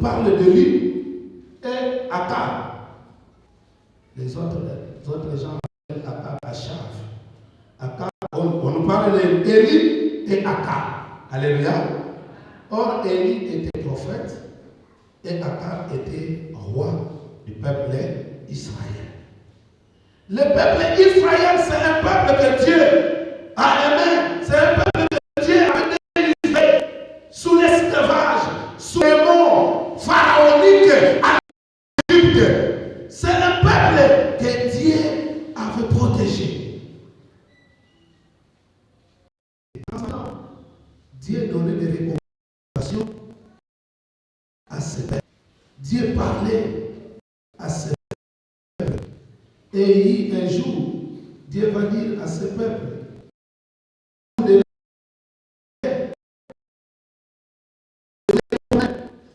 parle de lui et Akab. Les autres gens appellent Akab Achav. Akab, on nous parle d'Élie et Akab. Alléluia. Or, Élie était prophète et Akab était roi du peuple Israël. Le peuple Israël, c'est un peuple que Dieu a aimé. C'est un peuple que Dieu a délivré sous l'esclavage, sous les mots pharaoniques à l'Égypte. C'est un peuple que Dieu avait protégé. Et dans ce temps, Dieu donnait des recommandations à ce peuple. Dieu parlait à ce peuple. Et un jour, Dieu va dire à ce peuple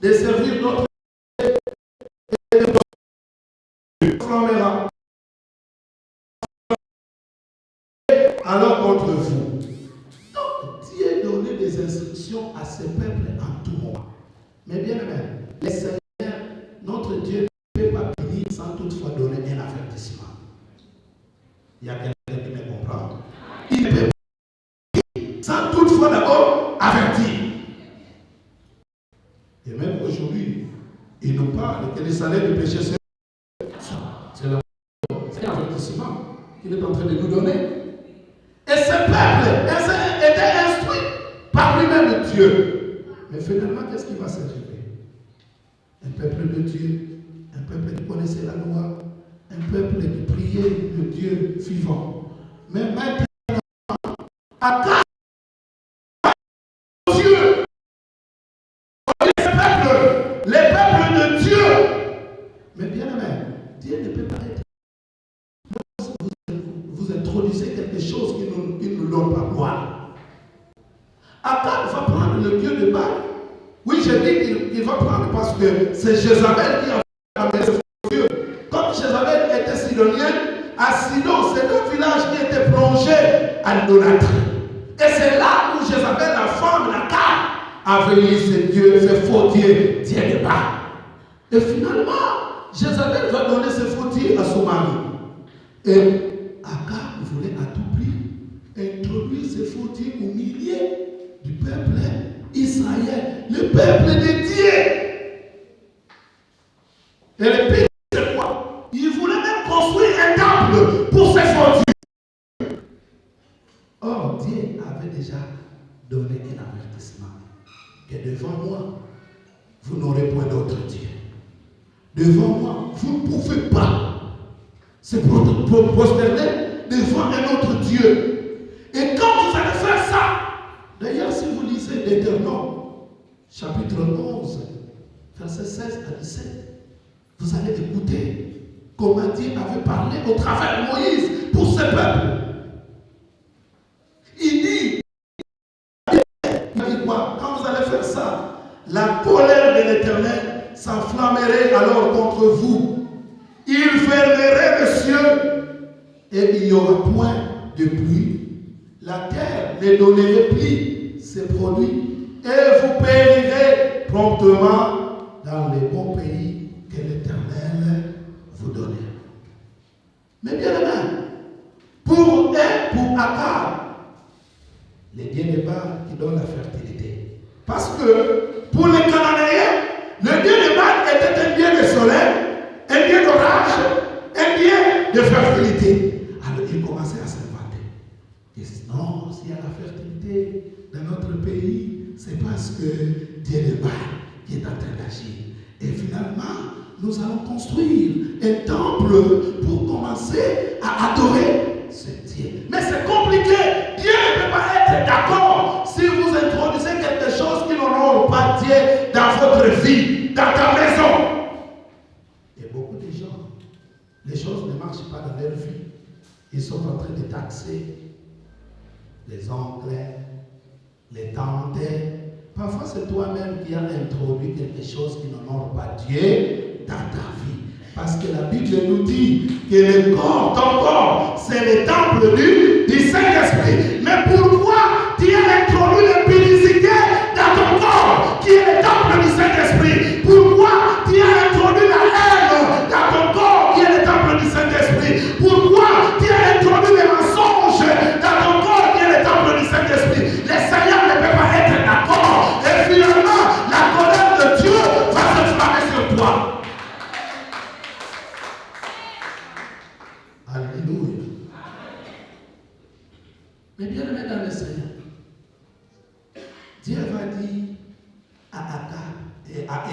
de servir notre alors contre vous. Donc, Dieu donnait des instructions à ce peuple en tout moment. Mais bien aimé, le Seigneur, notre Dieu, ne peut pas punir sans toutefois donner un avertissement. Il y a quelqu'un qui me comprend. Il ne peut pas punir sans toutefois d'abord avertir. Et même aujourd'hui, il nous parle que le salaire du péché, c'est l'avertissement qu'il est en train de nous donner. Et ce peuple était instruit par lui-même Dieu. Mais finalement, qu'est-ce qui va s'arriver? Un peuple de Dieu, un peuple qui connaissait la loi, un peuple qui priait le Dieu vivant. Mais maintenant, à Dieu, les peuples de Dieu. Mais bien aimé, Dieu ne peut pas être. Vous introduisez quelque chose qui ne nous donne pas gloire. Akab va prendre le dieu de Baal. Oui, je dis qu'il va prendre parce que c'est Jézabel qui a amené ce faux dieu. Comme Jézabel était sidonienne, à Sidon, c'est deux villages qui étaient plongés à l'idolâtrie. Et c'est là où Jézabel, la femme d'Akab, a veillé ce dieu, ce faux dieu, Dieu de Baal. Et finalement, Jézabel va donner ce faux dieu à son mari. Et Akab voulait à tout prix introduire ce faux dieu au milieu du peuple Israël, le peuple de Dieu. Et le pire, c'est quoi? Il voulait même construire un temple pour ce faux dieu. Or, Dieu avait déjà donné un avertissement que devant moi, vous n'aurez point d'autre Dieu. Devant moi, vous ne pouvez pas se prosterner devant un autre Dieu. Et quand vous allez faire ça, d'ailleurs, si vous lisez Deutéronome, chapitre 11, versets 16 à 17, vous allez écouter comment Dieu avait parlé au travers de Moïse pour ce peuple. Il dit quoi? Quand vous allez faire ça, la colère de l'Éternel s'enflammerait alors contre vous. Il fermerait les cieux et il n'y aura point de pluie. La terre ne donnerait plus ses produits et vous périrez promptement dans les bons pays que l'Éternel vous donnera. Mais bien aimé, pour Akab, les dieux de Baal qui donnent la fertilité. Parce que pour les Cananéens, le dieu de Baal était un dieu de soleil, un dieu d'orage, un dieu de fertilité. Alors il commençait à s'inventer. Il dit non, s'il y a la fertilité dans notre pays, c'est parce que Dieu de Baal qui est en train d'agir. Et finalement, nous allons construire un temple pour commencer à adorer ce Dieu. Mais c'est compliqué. Dieu ne peut pas être d'accord si vous introduisez quelque chose qui n'honore pas Dieu dans votre vie, dans ta maison. Et beaucoup de gens, les choses ne marchent pas dans leur vie. Ils sont en train de taxer les oncles, les tantes. Parfois, c'est toi-même qui as introduit quelque chose qui n'honore pas Dieu dans ta vie. Parce que la Bible nous dit que le corps, ton corps, c'est le temple du Saint-Esprit. Mais pourquoi tu as introduit l'impudicité dans ton corps, qui est le temple du Saint-Esprit? Pourquoi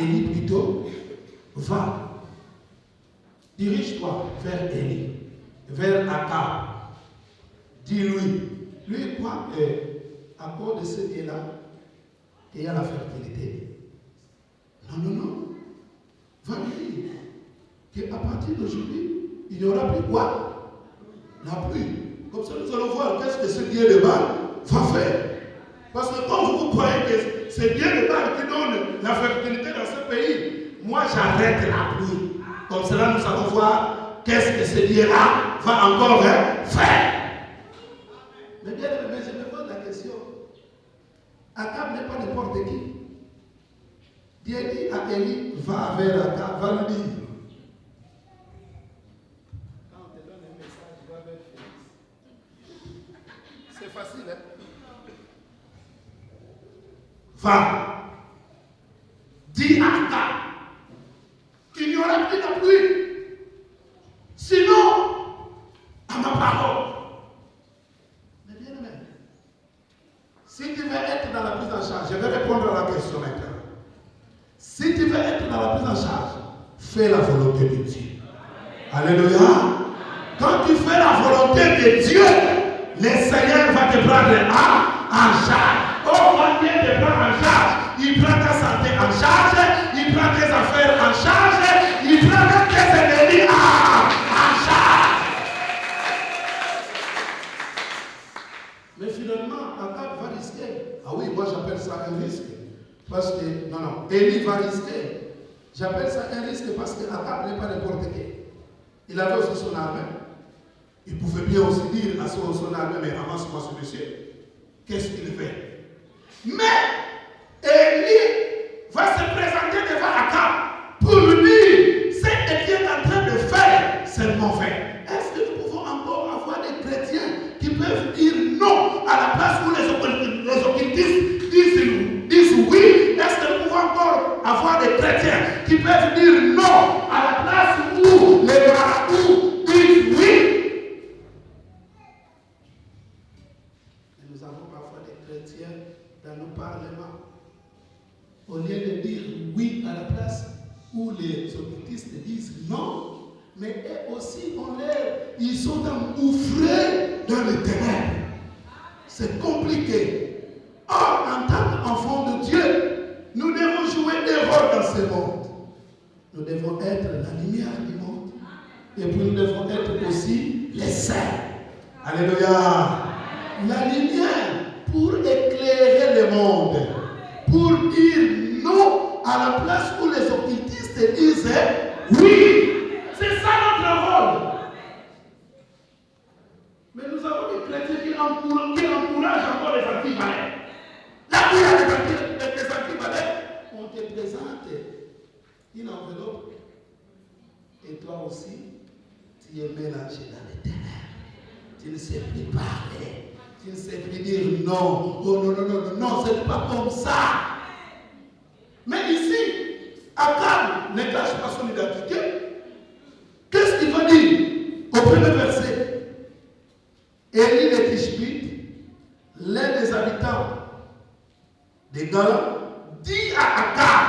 Élie plutôt, va, dirige-toi vers Élie, vers Akab. Dis-lui, lui il croit qu'à cause de ce Dieu-là, qu'il y a la fertilité. Non. Va lui dire qu'à partir d'aujourd'hui, il n'y aura plus quoi? La pluie. Comme ça, nous allons voir qu'est-ce que ce Dieu de Baal va faire. Parce que quand vous croyez que c'est Dieu de Baal qui donne la fertilité dans ce pays, moi j'arrête la pluie. Comme cela, nous allons voir qu'est-ce que ce Dieu-là va encore faire. Mais bien aimé, je me pose la question. Akab n'est pas n'importe qui. Dieu dit à Élie, va vers Akab, va lui dire. Quand on te donne un message, tu vas vers Félix. C'est facile, hein? Va. Dis à Akab qu'il n'y aura plus de pluie. Sinon, à ma parole. Mais bien aimé, si tu veux être dans la prise en charge, je vais répondre à la question maintenant. Si tu veux être dans la prise en charge, fais la volonté de Dieu. Alléluia. Quand tu fais la volonté de Dieu, le Seigneur va te prendre en charge. Oh, quand Dieu te prend en charge, il prend ta santé en charge, il prend tes affaires en charge, il prend même tes ennemis en charge. Mais finalement, Akab va risquer. Ah oui, moi j'appelle ça un risque. Parce que, non, Élie va risquer. J'appelle ça un risque parce que Akab n'est pas n'importe qui. Il avait aussi son armée. Il pouvait bien aussi dire à son armée, mais avance-moi ce monsieur. Qu'est-ce qu'il fait? Mais Élie va se présenter devant Akab pour lui dire ce que tu es en train de faire, c'est mauvais. Est-ce que nous pouvons encore avoir des chrétiens qui peuvent dire non à la place où les occultistes disent oui? Est-ce que nous pouvons encore avoir des chrétiens qui peuvent dire non à la place où les marabouts disent oui? Et nous avons parfois des chrétiens dans nos parlements. Au lieu de dire oui à la place où les occultistes disent non, mais eux aussi, ils sont engouffrés dans les ténèbres. C'est compliqué. Or, en tant qu'enfants de Dieu, nous devons jouer des rôles dans ce monde. Nous devons être la lumière du monde. Et puis nous devons être aussi les saints. Alléluia. La lumière pour éclairer le monde. Pour dire non à la place où les occultistes disent oui. C'est ça notre rôle. Mais nous avons des chrétiens qui encouragent encore les antivalets. Là où il y a les antivalets, on te présente une enveloppe. Et toi aussi, tu es mélangé dans les ténèbres. Tu ne sais plus parler. Tu ne sais plus dire non. Oh non, ce n'est pas comme ça. Mais ici, Akab ne cache pas son identité. Qu'est-ce qu'il va dire au premier verset? Élie le Tishbite, l'un des habitants de Gala, dit à Akab,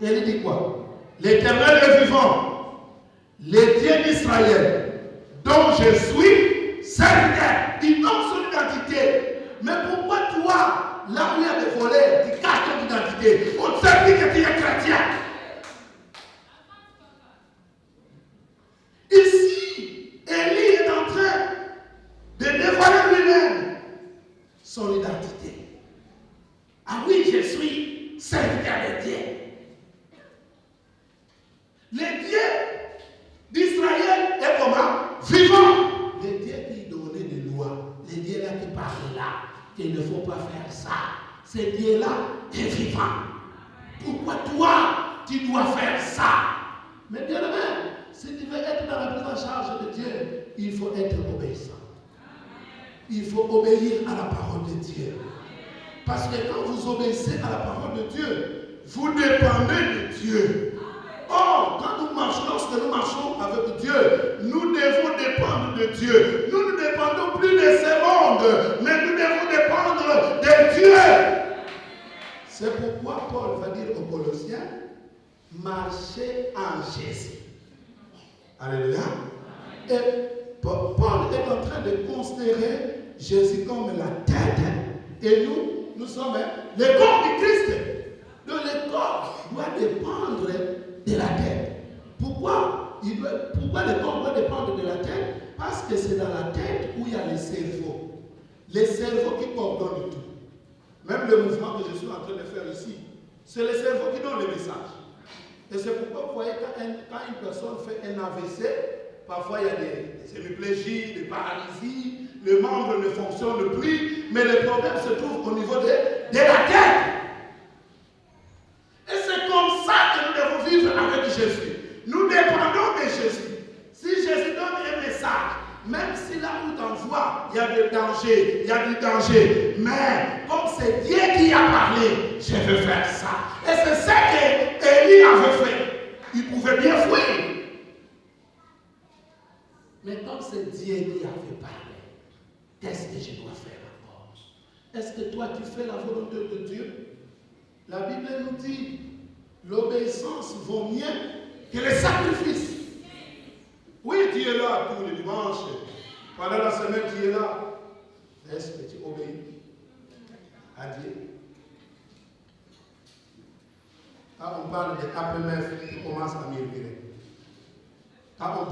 Élie dit quoi? L'Éternel est vivant, le Dieu d'Israël, dont je suis serviteur. Il donne son identité. Mais pourquoi toi, là où il y a des voleurs, tu caches ton identité? On te sait que tu es chrétien. Ici, Élie est en train de dévoiler lui-même son identité. Ah oui, je suis serviteur de Dieu. Le Dieu d'Israël est comment? Vivant. Le Dieu qui donnait des lois. Le Dieu là qui parle là. Qu'il ne faut pas faire ça. Ce Dieu là est vivant. Pourquoi toi, tu dois faire ça? Mais bien aimé, si tu veux être dans la prise en charge de Dieu, il faut être obéissant. Il faut obéir à la parole de Dieu. Parce que quand vous obéissez à la parole de Dieu, vous dépendez de Dieu. Or, quand nous marchons, lorsque nous marchons avec Dieu, nous devons dépendre de Dieu. Nous ne dépendons plus de ce monde, mais nous devons dépendre de Dieu. C'est pourquoi Paul va dire aux Colossiens, marcher en Jésus. Alléluia. Et Paul est en train de considérer Jésus comme la tête. Et nous sommes le corps du Christ. Donc le corps doit dépendre de la tête. Pourquoi le corps doit dépendre de la tête? Parce que c'est dans la tête où il y a le cerveau. Le cerveau qui coordonne tout. Même le mouvement que je suis en train de faire ici, c'est le cerveau qui donne le message. Et c'est pourquoi vous voyez quand une personne fait un AVC, parfois il y a des hémiplégies, des paralysies, le membre ne fonctionne plus, mais le problème se trouve au niveau de la tête. Et c'est comme ça que nous devons vivre avec Jésus. Nous dépendons de Jésus. Si Jésus donne un message, même si là où t'envoies, il y a du danger, mais comme c'est Dieu qui a parlé, je vais faire ça. Et c'est ça qu'Élie avait fait. Il pouvait bien fuir. Mais comme c'est Dieu qui avait parlé, qu'est-ce que je dois faire encore? Est-ce que toi tu fais la volonté de Dieu? La Bible nous dit, l'obéissance vaut mieux que le sacrifice. Oui, tu es là tous les dimanches. Pendant la semaine, tu es là. Est-ce que tu obéis à Dieu? Quand on parle de APMF, tu commences à murmurer. Quand on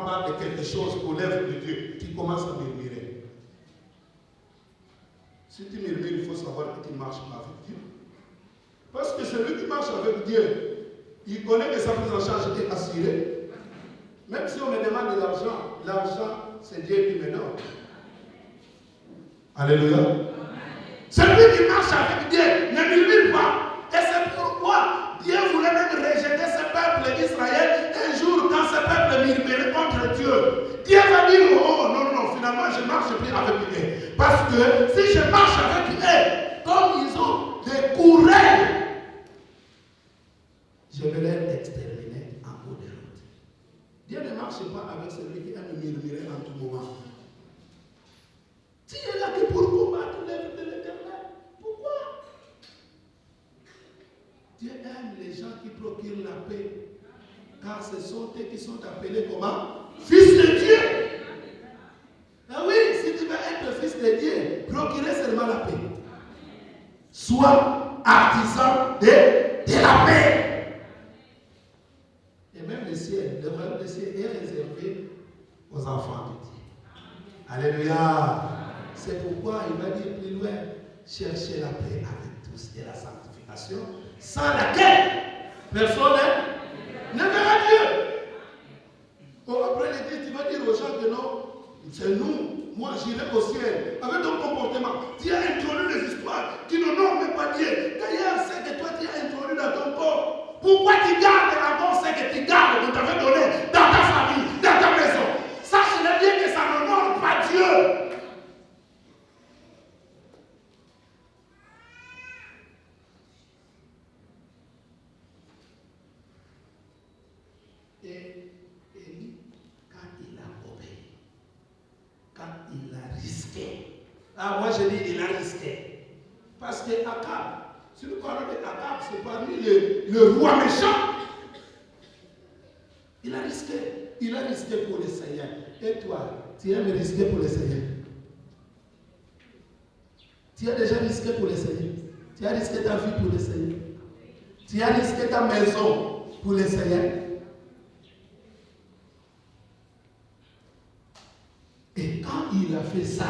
parle de quelque chose pour l'œuvre de Dieu, tu commences à murmurer. Si tu murmures, il faut savoir que tu ne marches pas avec Dieu. Parce que celui qui marche avec Dieu, il connaît que sa prise en charge est assurée. Même si on me demande de l'argent, c'est Dieu qui me donne. Alléluia. Celui qui marche avec Dieu ne murmure pas. Et c'est pourquoi Dieu voulait même rejeter ce peuple d'Israël un jour quand ce peuple murmurait contre Dieu. Dieu va dire, oh non, finalement je ne marche plus avec eux. Parce que si je marche avec eux, comme ils ont des courelles, je vais les exterminer en cours de route. Dieu ne marche pas avec celui qui aime murmurer en tout moment. Tu es là que pour combattre l'œuvre de l'Éternel. Pourquoi? Dieu aime les gens qui procurent la paix. Car ce sont eux qui sont appelés comment? Fils de Dieu. Ah oui, si tu veux être fils de Dieu, procurez seulement la paix. Sois artisan de la paix. Et même le ciel, le royaume du ciel est réservé aux enfants de Dieu. Alléluia. C'est pourquoi il va dire plus loin, cherchez la paix avec tous et la sanctification, sans laquelle personne ne verra Dieu. Bon, après l'église, tu vas dire aux gens que non, c'est nous, moi j'irai au ciel. Avec ton comportement, tu as introduit des histoires qui ne nomment pas Dieu. D'ailleurs, c'est que toi tu as introduit dans ton corps. Pourquoi tu gardes encore ce que tu gardes, que tu avais donné dans ta famille, dans ta maison? Sache-le bien que ça n'honore pas Dieu. Et Élie, quand il a obéi, quand il a risqué, moi je dis il a risqué, parce que Akab, si nous parlons d'Akab, c'est parmi le roi méchant. Il a risqué pour le Seigneur. Et toi, tu aimes risquer pour le Seigneur? Tu as déjà risqué pour le Seigneur? Tu as risqué ta vie pour le Seigneur? Tu as risqué ta maison pour le Seigneur? Et quand il a fait ça,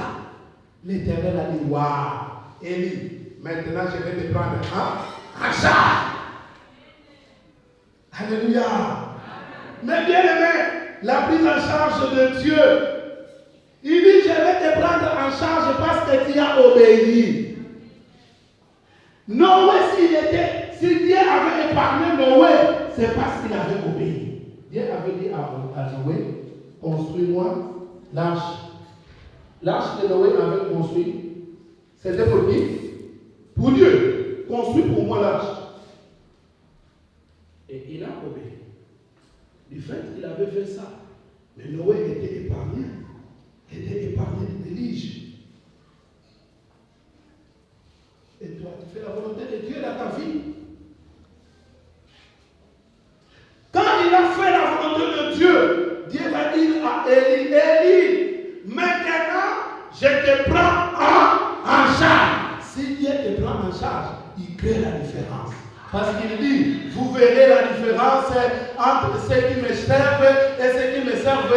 l'Éternel a dit, waouh, Élie, maintenant je vais te prendre en charge. Alléluia. Mais bien aimé, la prise en charge de Dieu, il dit, je vais te prendre en charge parce que tu as obéi. Noé, si Dieu avait épargné Noé, c'est parce qu'il avait obéi. Dieu avait dit à Noé, construis-moi l'arche. L'arche que Noé avait construit, c'était pour qui? Pour Dieu. Construis pour moi l'arche. Et il a obéi. Du fait qu'il avait fait ça, mais Noé était épargné de déluge. Et toi, tu fais la volonté de Dieu dans ta vie. Parce qu'il dit, vous verrez la différence entre ceux qui me servent et ceux qui ne me servent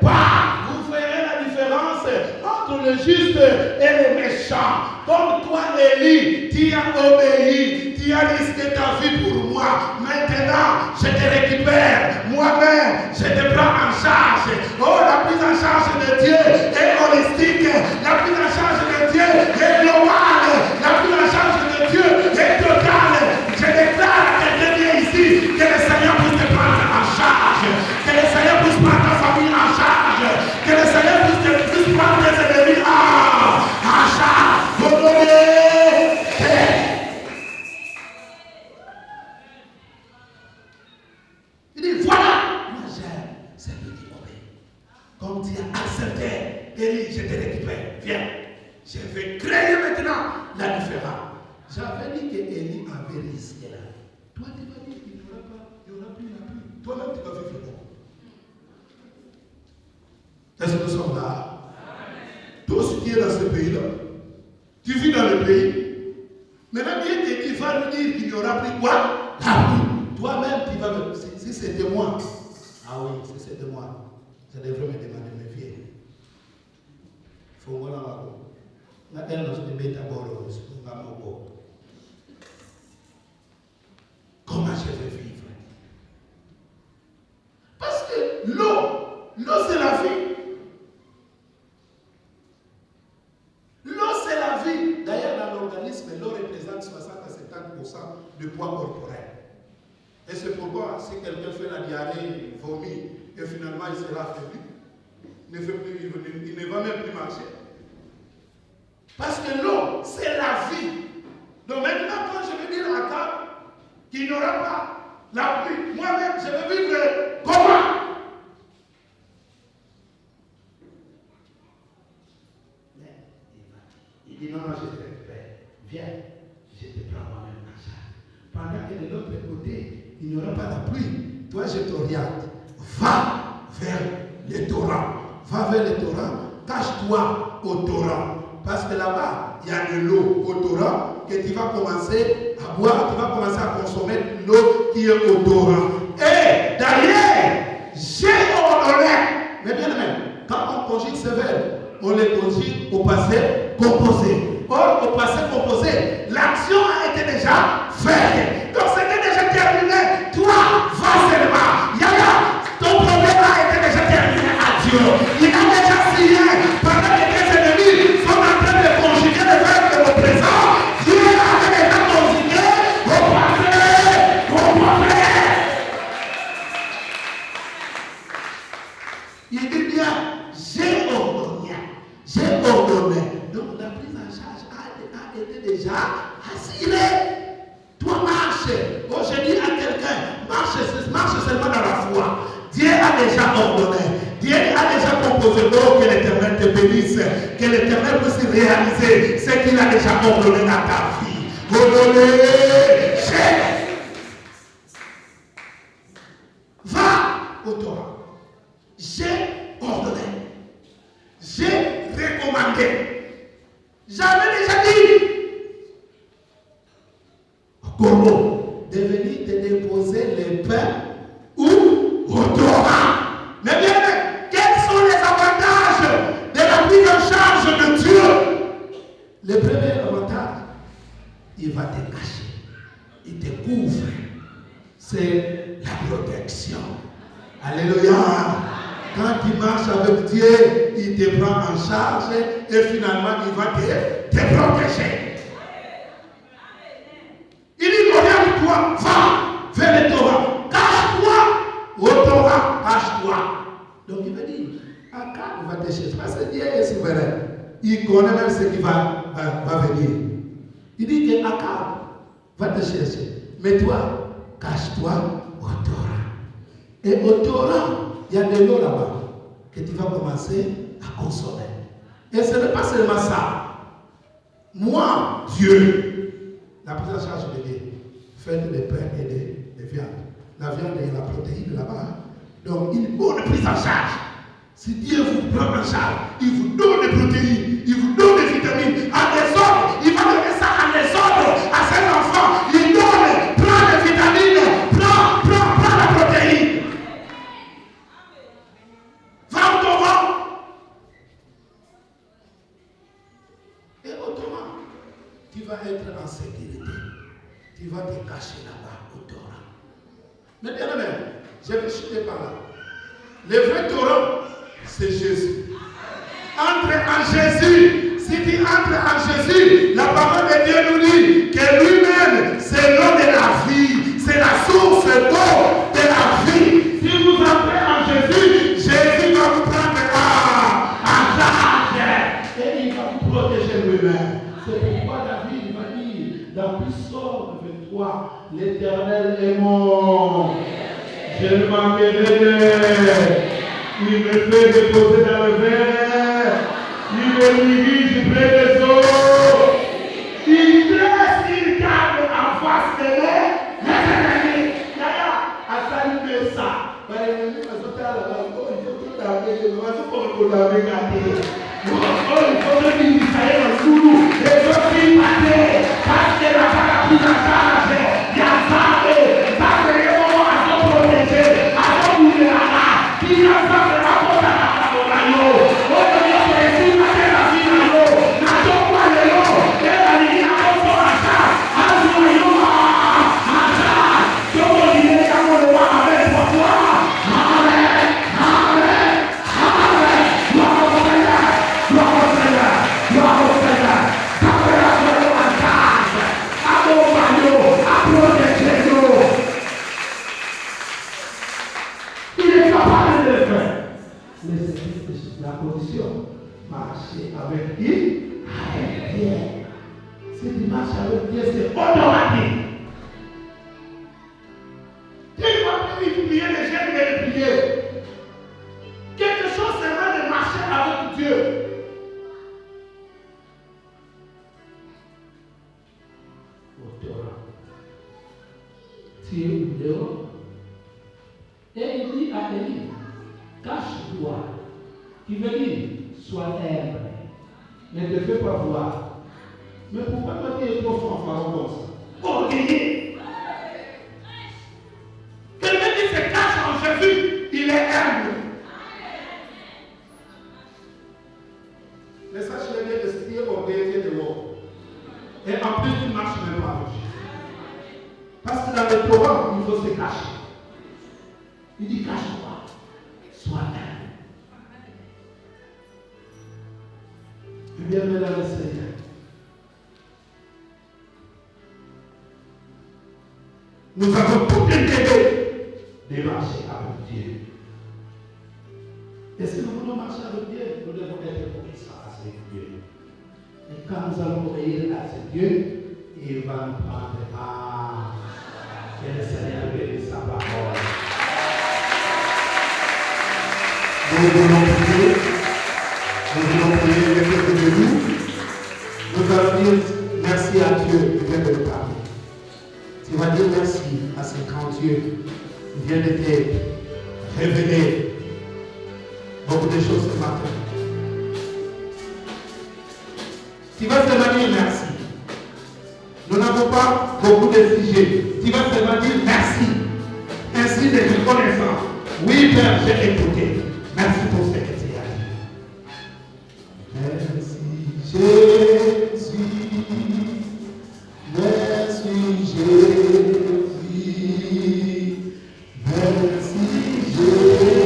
pas. Vous verrez la différence entre le juste et le méchant. Comme toi, Élie, tu as obéi, tu as risqué ta vie pour moi. Maintenant, je te récupère. Moi-même, je te prends en charge. Oh, la prise en charge de Dieu est holistique. La prise en charge de Dieu est globale. La prise en charge de Dieu est totale. Je déclare à quelqu'un qui est ici que le Seigneur puisse te prendre en charge. Que le Seigneur puisse prendre ta famille en charge. Que le Seigneur puisse prendre tes ennemis en charge. Il dit, voilà, moi j'aime celui qui obéit. Comme tu as accepté, Élie, je te récupère. Viens, je vais créer maintenant la différence. J'avais dit que Élie avait risqué là. Toi, tu vas dire qu'il n'y aura pas, il n'y aura plus la pluie. Toi-même, tu vas vivre là. Est-ce que nous sommes là? Toi aussi, tu es dans ce pays-là. Tu vis dans le pays. Maintenant, bien que tu vas nous dire qu'il n'y aura plus quoi? La pluie. Toi-même, tu vas me... Si c'était moi, ah oui, si c'était moi, je devrais me demander mes vies. Il faut voir là-bas. Là, elle nous met d'abord comment je vais vivre? Parce que l'eau c'est la vie. L'eau c'est la vie. D'ailleurs, dans l'organisme, l'eau représente 60 à 70% du poids corporel. Et c'est pourquoi, si quelqu'un fait la diarrhée, vomit, et finalement il sera affaibli, il ne va même plus marcher. Parce que l'eau, c'est la vie. Donc maintenant, quand je vais dire à Akab qu'il n'y aura pas la pluie, moi-même, je vais vivre comment? Il dit non, je te récupère. Viens, je te prends moi-même en charge. Pendant que de l'autre côté, il n'y aura pas la pluie. Toi, je t'oriente. Va vers le torrent. Va vers le torrent. Cache-toi au torrent. Parce que là-bas, il y a de l'eau au torrent que tu vas commencer à boire, tu vas commencer à consommer l'eau qui est au torrent. Et d'ailleurs, j'ai ordonné, mais bien même, quand on conjugue ce verbe, on les conjugue au passé composé. Or, au passé composé, l'action a été déjà faite. Donc, c'était déjà terminé. Toi, va seulement. Yaya, ton problème a été déjà terminé à Dieu. Il a déjà signé. Pendant que tes ennemis sont en train de conjuguer le verbe au présent, Dieu a déjà conjugué au passé composé. Il dit bien, j'ai ordonné. J'ai ordonné. Donc, la prise en charge a été déjà assurée. Toi, marche. Oh, je dis à quelqu'un, marche seulement dans la foi. Dieu a déjà ordonné. Dieu a déjà composé. Oh, que l'Éternel te bénisse. Que l'Éternel puisse réaliser ce qu'il a déjà ordonné dans ta vie. Ordonné. Va au torrent. J'ai ordonné. J'ai recommandé. J'avais déjà dit. Comment de venir te déposer les pains ou au torrent. Mais bien, quels sont les avantages de la prise en charge de Dieu? Le premier avantage, il va te cacher, il te couvre. C'est la protection. Alléluia. Quand tu marches avec Dieu, il te prend en charge et finalement il va te protéger. Il dit, oriente-toi, va vers le torrent. Cache-toi au torrent, cache-toi. Donc il veut dire, Akab va te chercher. Parce que Dieu est souverain. Il connaît même ce qui va venir. Il dit que Akab va te chercher. Mais toi, cache-toi au torrent. Et au torrent, il y a de l'eau là-bas que tu vas commencer à consommer. Et ce n'est pas seulement ça. Moi, Dieu, la prise en charge de Dieu, faites des pains et des viandes. La viande et la protéine là-bas. Donc, il faut une prise en charge. Si Dieu vous prend en charge, il vous donne des protéines, il vous donne des vitamines. À des autres, il va donner ça à des autres, à ses enfants. Il donne, prend caché là-bas au Torah. Mais bien aimé, j'ai vu chuter par là. Le vrai Torah, c'est Jésus. Entre en Jésus. Si tu entres en Jésus, la parole de Dieu nous dit que lui-même, c'est l'eau de la vie. C'est la source d'eau de la vie. Si vous entrez en Jésus, Jésus va vous prendre en charge. Et il va vous protéger lui-même. C'est pourquoi David va dire dans Psaume 23, l'Éternel est mon. Je ne manquerai. Il me fait déposer dans le verre. Il me dirige près des eaux. Il laisse une garde en face de mes ennemis. À saluer ça. Il faut que la condition, marcher avec qui? Avec Dieu. Si tu marches avec Dieu, c'est automatique. Dieu ne va plus multiplier les jeunes et les prières. Quelque chose seulement de marcher avec Dieu. Au Torah. Tu es dehors. Et il dit à Élie, cache-toi. Qui veut dire, sois humble. Ne te fais pas voir. Mais pourquoi toi tu es trop fanfaron comme ça? Orgueilleux. Quelqu'un qui se cache en Jésus, il est humble. Mais sache-le bien que ce qui est orgueilleux, tu es dehors. Et en plus, tu ne marches même pas avec Jésus. Parce que dans le Torah, il faut se cacher. Il dit, cache-toi. Sois humble. Bien, mesdames et seigneurs, nous avons tout intérêt de marcher avec Dieu. Et si nous voulons marcher avec Dieu, nous devons être obéissants à ce Dieu. Et quand nous allons obéir à ce Dieu, il va nous prendre à. Que le Seigneur bénisse sa parole. Nous voulons prier. Nous voulons prier avec quelques de nous. Nous allons dire merci à Dieu qui vient de nous parler. Tu vas dire merci à ce grand Dieu qui vient de te révéler beaucoup de choses ce matin. Tu vas seulement dire merci. Nous n'avons pas beaucoup de sujets. Tu vas seulement dire merci. Ainsi de reconnaissance. Oui, Père, j'ai écouté. Merci pour ce que tu as dit. Merci Jésus, merci Jésus, merci Jésus,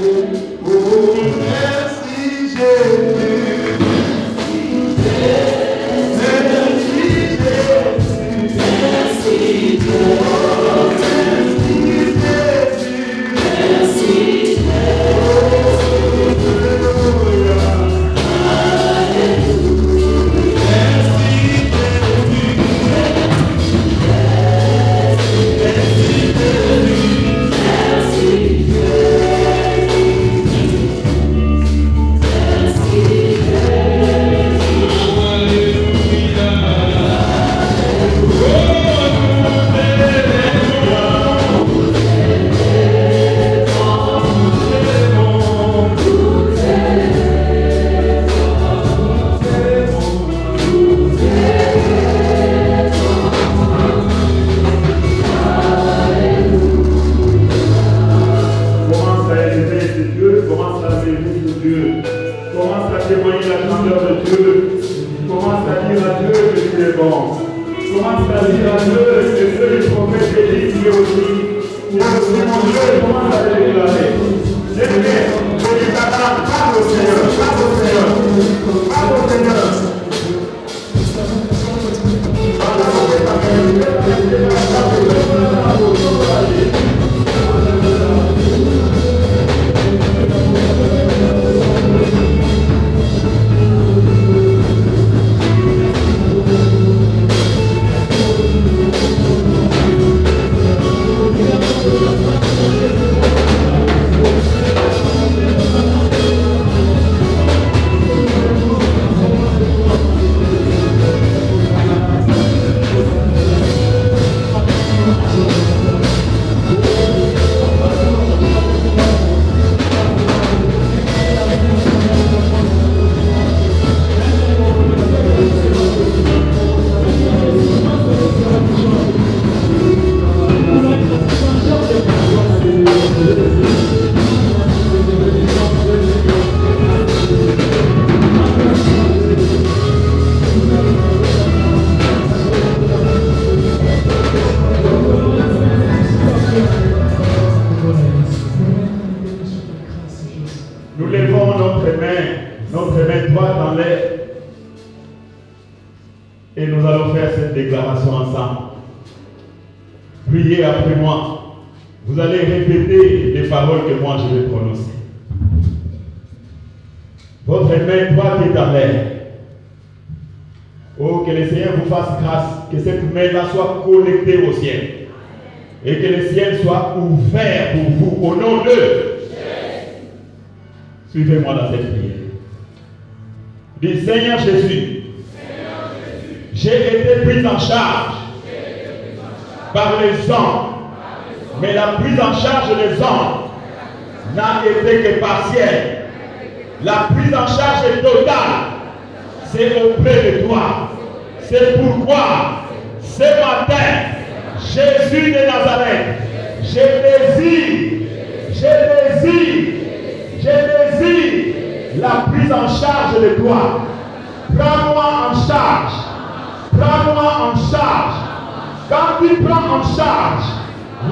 Alléluia, merci Jésus, merci Jésus. Et nous allons faire cette déclaration ensemble. Priez après moi. Vous allez répéter les paroles que moi je vais prononcer. Votre main droite est en l'air. Oh, que le Seigneur vous fasse grâce, que cette main-là soit connectée au ciel. Et que le ciel soit ouvert pour vous au nom de Jésus. Suivez-moi dans cette prière. Dis Seigneur Jésus. J'ai été pris en charge par les hommes, mais la prise en charge des hommes n'a été que partielle. La prise en charge est totale. C'est auprès de toi. C'est pourquoi ce matin, Jésus de Nazareth, je désire la prise en charge de toi. Prends-moi en charge. Prends-moi en charge. Quand tu prends en charge,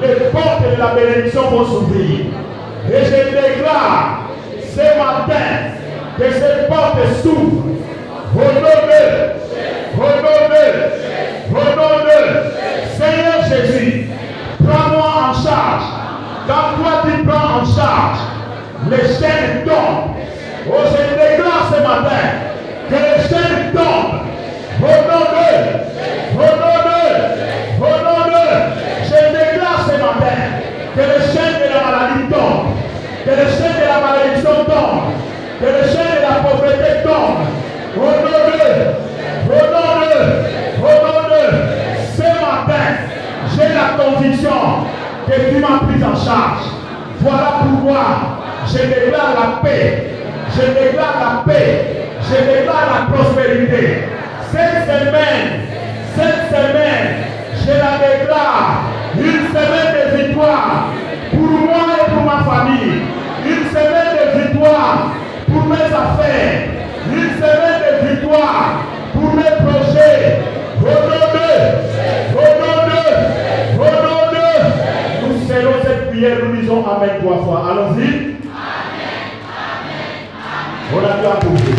les portes de la bénédiction vont s'ouvrir. Et je déclare ce matin que ces portes s'ouvrent. Au nom de Seigneur Jésus, prends-moi en charge. Quand toi tu prends en charge, les chaînes tombent. Oh, je déclare ce matin que les chaînes tombent. Au nom de, je déclare ce matin que les chaînes de la maladie tombent, que les chaînes de la malédiction tombent, que les chaînes de la pauvreté tombent. Au nom de, ce matin, j'ai la conviction que tu m'as pris en charge. Voilà pourquoi je déclare la paix, je déclare la paix, je déclare la prospérité. Cette semaine, je la déclare une semaine de victoire pour moi et pour ma famille. Une semaine de victoire pour mes affaires. Une semaine de victoire pour mes projets. Au nom de, nous serons cette prière, nous disons Amen 3 fois. Allons-y. Amen. On a bien pour vous.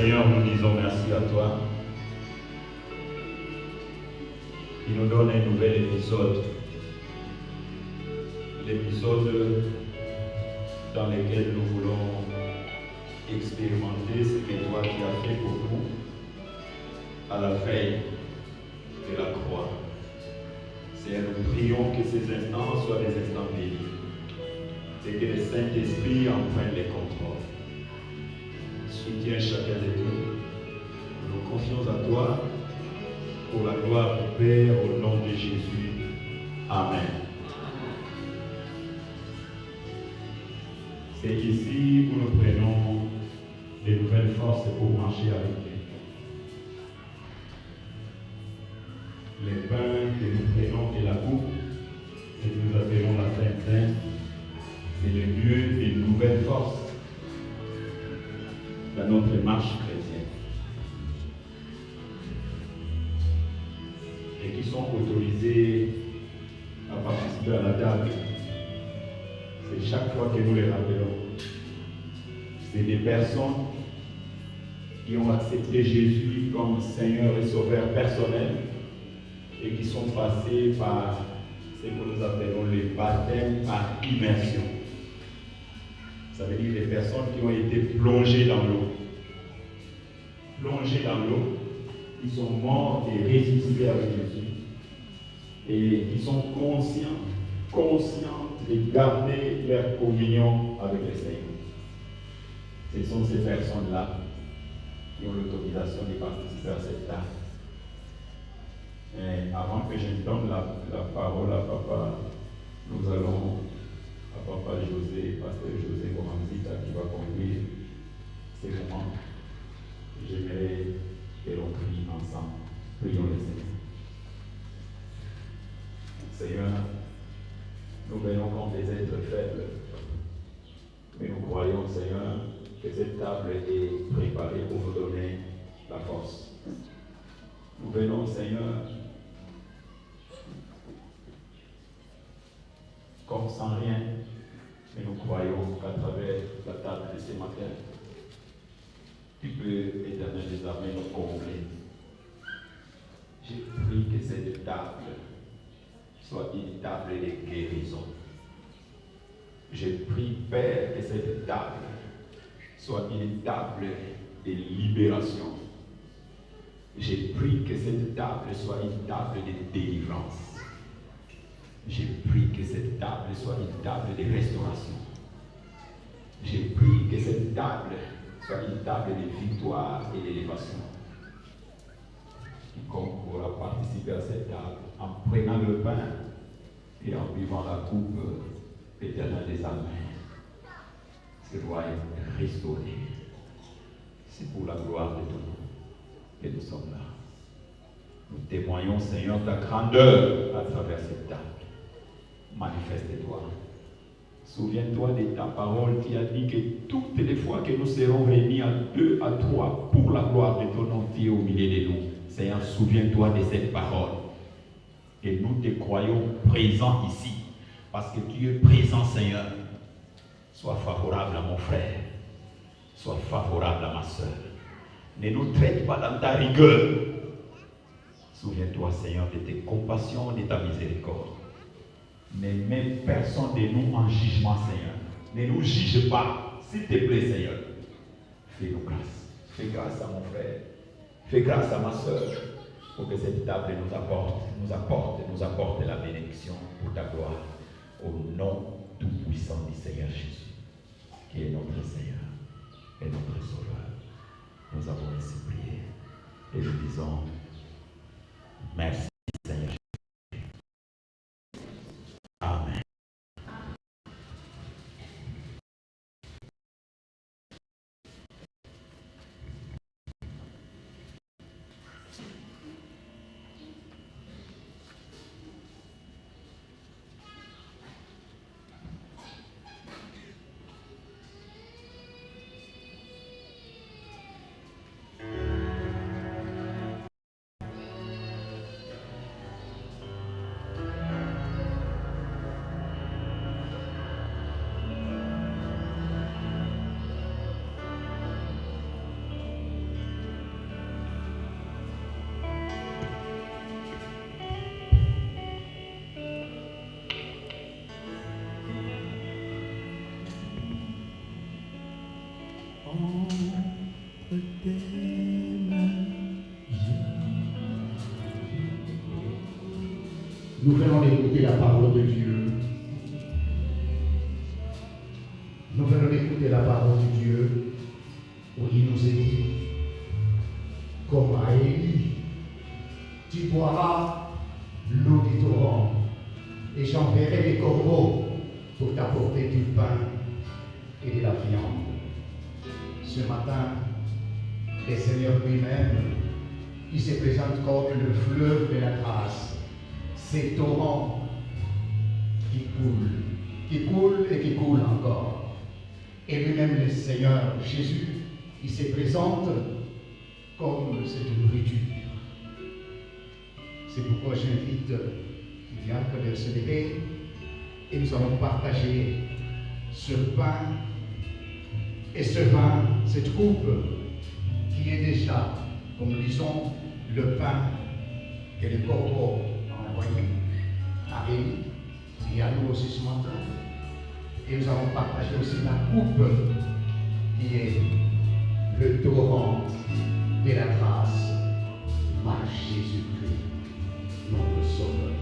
Seigneur, nous disons merci à toi. Il nous donne un nouvel épisode. L'épisode dans lequel nous voulons expérimenter ce que toi tu as fait pour nous à la veille de la croix. Seigneur, nous prions que ces instants soient des instants bénis et que le Saint-Esprit en prenne les contrôles. Soutiens chacun de nous. Nous confions à toi pour la gloire du Père au nom de Jésus. Amen. C'est ici où nous prenons de nouvelles forces pour marcher avec Dieu. Les pains que nous prenons et la coupe, ce que nous appelons la Sainte Sainte, c'est le lieu des nouvelles forces dans notre marche chrétienne. Et qui sont autorisés à participer à la table. C'est chaque fois que nous les rappelons. C'est des personnes qui ont accepté Jésus comme Seigneur et Sauveur personnel et qui sont passés par ce que nous appelons les baptêmes par immersion. Ça veut dire des personnes qui ont été plongées dans l'eau. Plongées dans l'eau, ils sont morts et ressuscités avec Jésus. Et ils sont conscients de garder leur communion avec le Seigneur. Ce sont ces personnes-là qui ont l'autorisation de participer à cette table. Et avant que je donne la parole à Papa, nous allons à Papa José, Pasteur José Gomanzita qui va conduire ces moments. J'aimerais que l'on prie ensemble. Prions le Seigneur. Seigneur, nous venons comme des êtres faibles, mais nous croyons, Seigneur, que cette table est préparée pour nous donner la force. Nous venons, Seigneur, comme sans rien, mais nous croyons qu'à travers la table de ce matin, tu peux, Éternel des armées, nous combler. J'ai pris que cette table soit une table de guérison. J'ai pris, Père, que cette table soit une table de libération. J'ai pris que cette table soit une table de délivrance. J'ai pris que cette table soit une table de restauration. J'ai pris que cette table soit une table de victoire et d'élévation. Quiconque pourra participer à cette table en prenant le pain et en buvant la coupe éternelle des âmes, ce doit être restauré. C'est pour la gloire de ton nom que nous sommes là. Nous témoignons, Seigneur, ta grandeur à travers cette table. Manifeste-toi. Souviens-toi de ta parole qui a dit que toutes les fois que nous serons réunis à 2, à 3 pour la gloire de ton nom, tu es au milieu de nous. Seigneur, souviens-toi de cette parole. Et nous te croyons présent ici. Parce que tu es présent, Seigneur. Sois favorable à mon frère. Sois favorable à ma soeur. Ne nous traite pas dans ta rigueur. Souviens-toi, Seigneur, de tes compassions, de ta miséricorde. Ne mets personne de nous en jugement, Seigneur. Ne nous juge pas, s'il te plaît, Seigneur. Fais-nous grâce. Fais grâce à mon frère. Fais grâce à ma soeur. Pour que cette table nous apporte la bénédiction pour ta gloire. Au nom tout puissant du Seigneur Jésus, qui est notre Seigneur et notre Sauveur. Nous avons ainsi prié et nous disons merci Seigneur Jésus. Amen. écouter la parole de Dieu. Nous venons d'écouter la parole de Dieu où il nous est dit, comme à Élie, tu boiras l'eau du torrent et j'enverrai les corbeaux pour t'apporter du pain et de la viande. Ce matin, le Seigneur lui-même, il se présente comme le fleuve de la grâce, ces torrents qui coulent et qui coulent encore. Et lui-même, le Seigneur Jésus, il se présente comme cette nourriture. C'est pourquoi j'invite les diacres de se lever et nous allons partager ce pain et ce vin, cette coupe qui est déjà, comme nous disons, le pain que les corbeaux ont envoyé à Élie et à nous aussi ce matin. Et nous allons partager aussi la coupe qui est le torrent de la grâce par Jésus-Christ, notre Sauveur.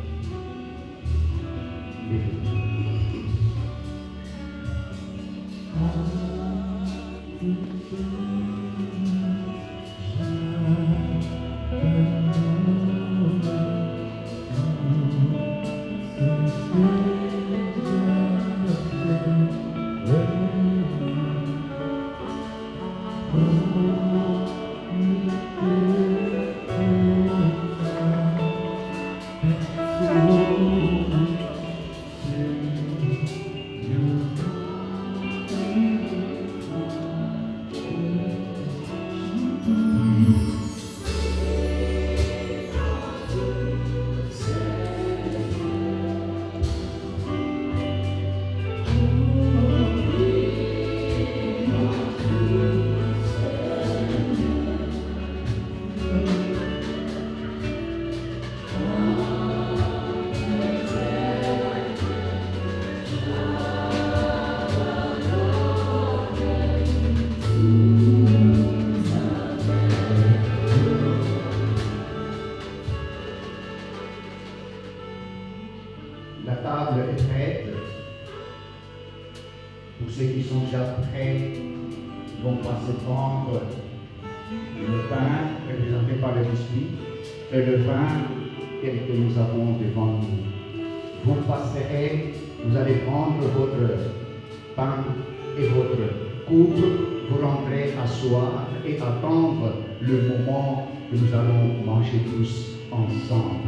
La table est prête. Pour ceux qui sont déjà prêts, ils vont passer prendre le pain représenté par le biscuit et le vin tel que nous avons devant nous. Vous passerez, vous allez prendre votre pain et votre coupe, vous rentrez asseoir et attendre le moment que nous allons manger tous ensemble.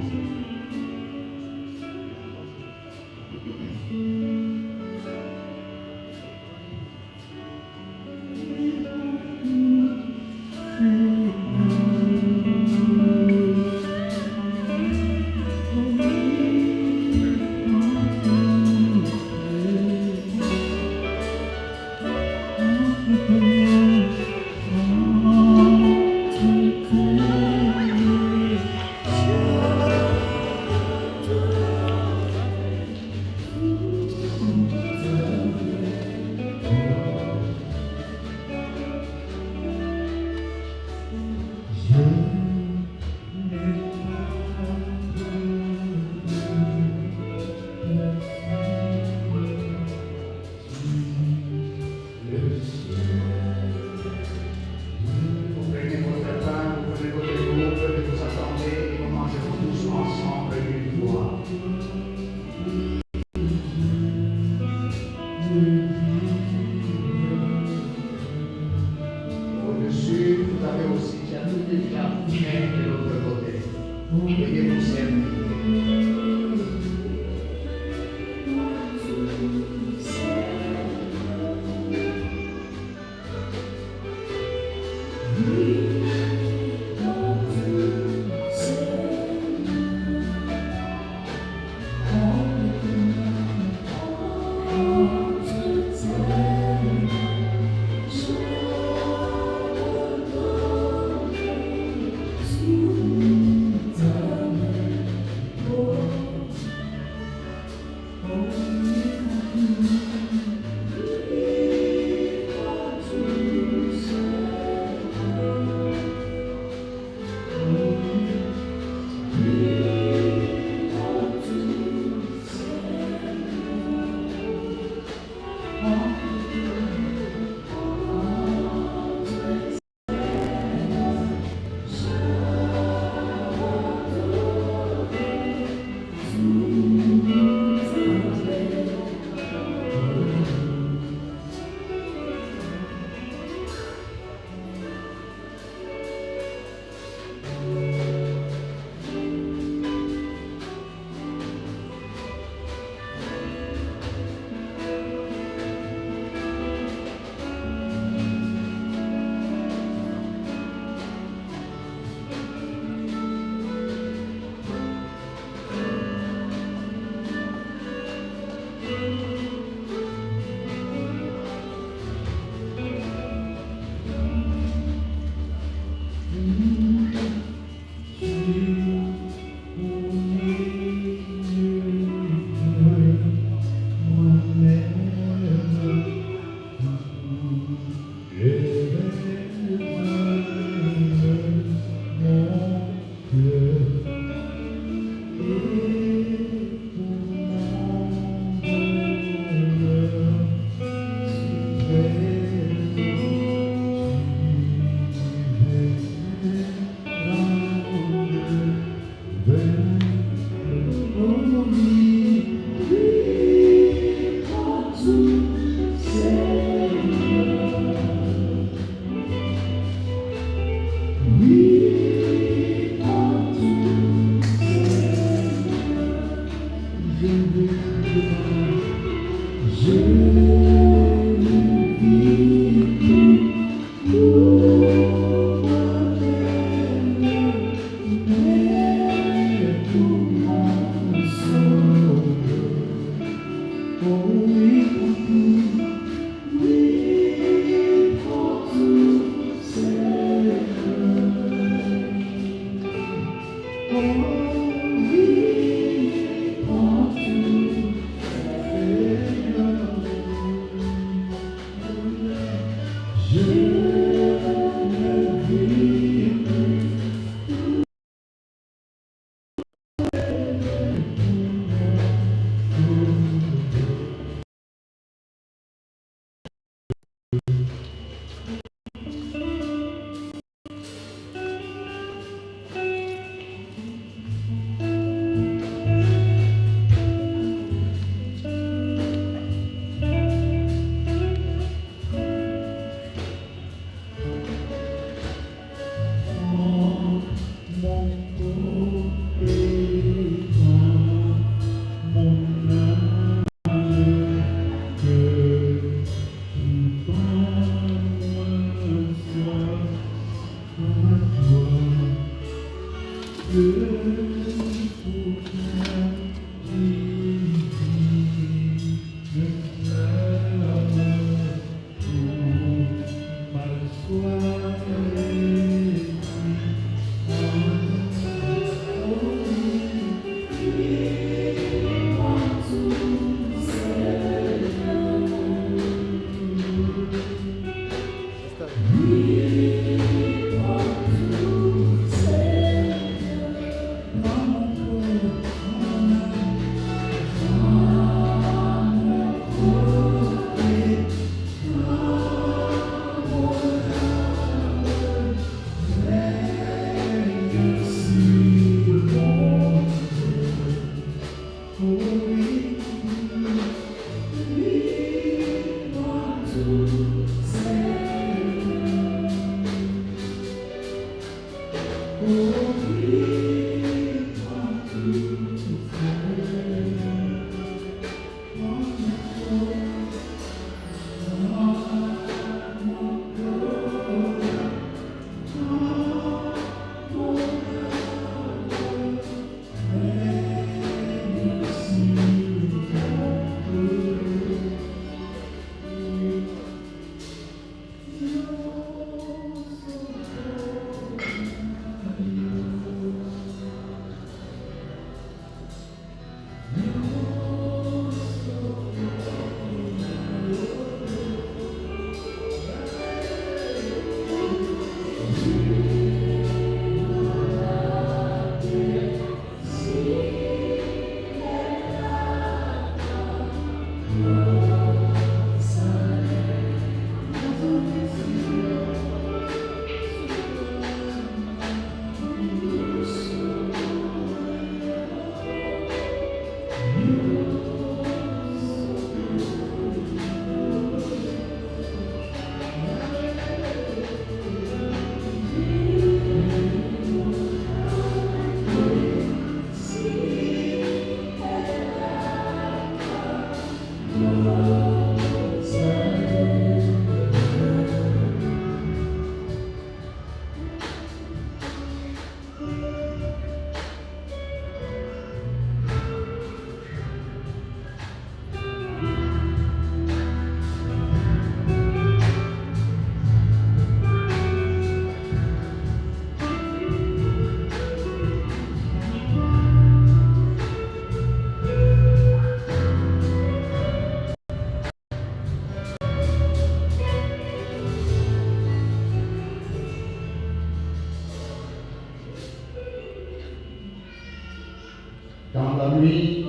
Dans la nuit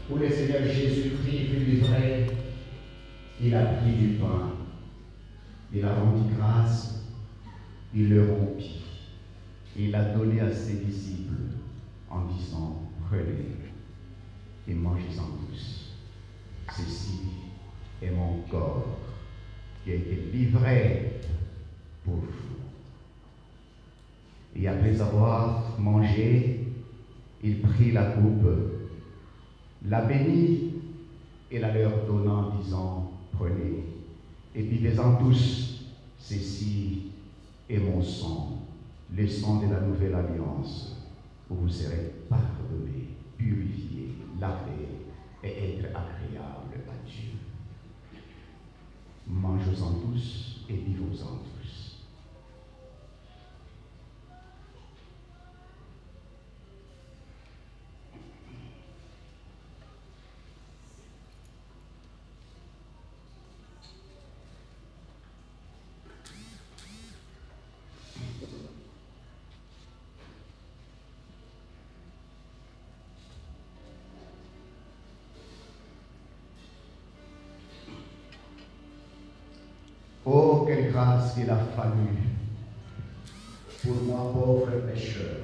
où le Seigneur Jésus-Christ fut livré, il a pris du pain, il a rendu grâce, il le rompit, il l'a donné à ses disciples en disant, prenez et mangez-en tous. Ceci est mon corps qui a été livré pour vous. Et après avoir mangé, il prit la coupe, la bénit et la leur donna en disant, prenez et buvez-en tous, ceci est mon sang, le sang de la nouvelle alliance, où vous serez pardonnés, purifiés, lavés et être agréable à Dieu. Mangeons-en tous et vivons-en tous. Oh, quelle grâce qu'il a fallu pour moi, pauvre pécheur.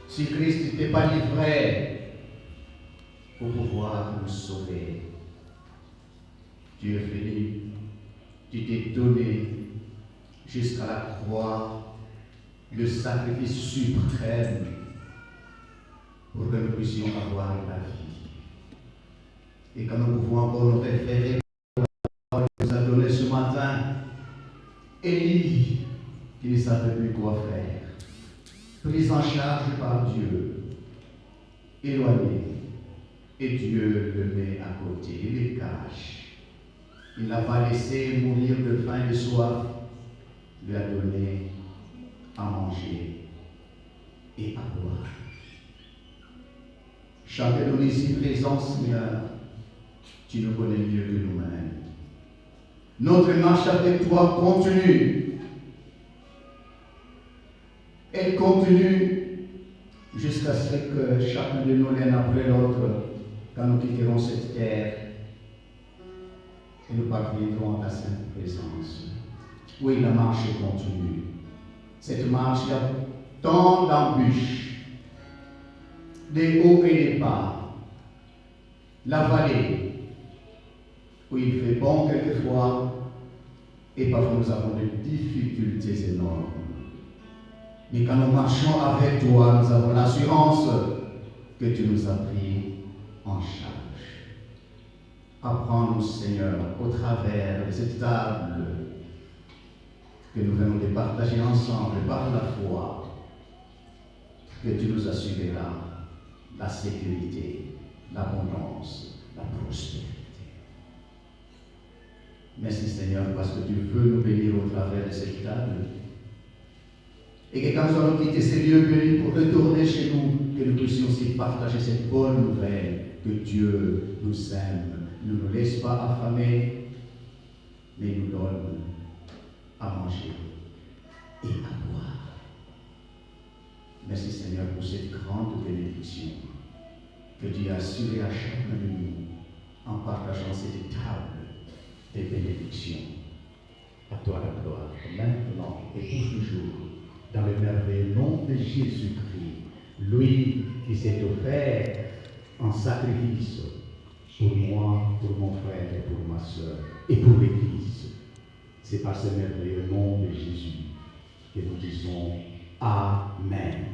Si Christ n'était pas livré pour pouvoir nous sauver, Dieu béni, tu t'es donné jusqu'à la croix le sacrifice suprême pour que nous puissions avoir la vie. Et quand nous pouvons encore nous référer nous a donné ce matin, Élie, qui ne savait plus quoi faire, prise en charge par Dieu, éloigné, et Dieu le met à côté, il le cache. Il n'a pas laissé mourir de faim et de soif, lui a donné à manger et à boire. Chacun ici présent, Seigneur, tu nous connais mieux que nous-mêmes. Notre marche avec toi continue. Elle continue jusqu'à ce que chacun de nous, l'un après l'autre, quand nous quitterons cette terre, et nous parviendrons à ta sainte présence. Oui, la marche continue. Cette marche, il y a tant d'embûches, des hauts et des bas. La vallée, où il fait bon quelquefois, et parfois nous avons des difficultés énormes. Mais quand nous marchons avec toi, nous avons l'assurance que tu nous as pris en charge. Apprends-nous, Seigneur, au travers de cette table que nous venons de partager ensemble par la foi, que tu nous assureras la sécurité, l'abondance, la prospérité. Merci Seigneur parce que tu veux nous bénir au travers de cette table. Et que quand nous allons quitter ces lieux bénis pour retourner chez nous, que nous puissions aussi partager cette bonne nouvelle que Dieu nous aime, ne nous laisse pas affamés, mais nous donne à manger et à boire. Merci Seigneur pour cette grande bénédiction que tu as assurée à chacun de nous en partageant cette table des bénédictions. À toi la gloire, maintenant et pour toujours, dans le merveilleux nom de Jésus-Christ, lui qui s'est offert en sacrifice pour moi, pour mon frère et pour ma soeur et pour l'Église. C'est par ce merveilleux nom de Jésus que nous disons Amen.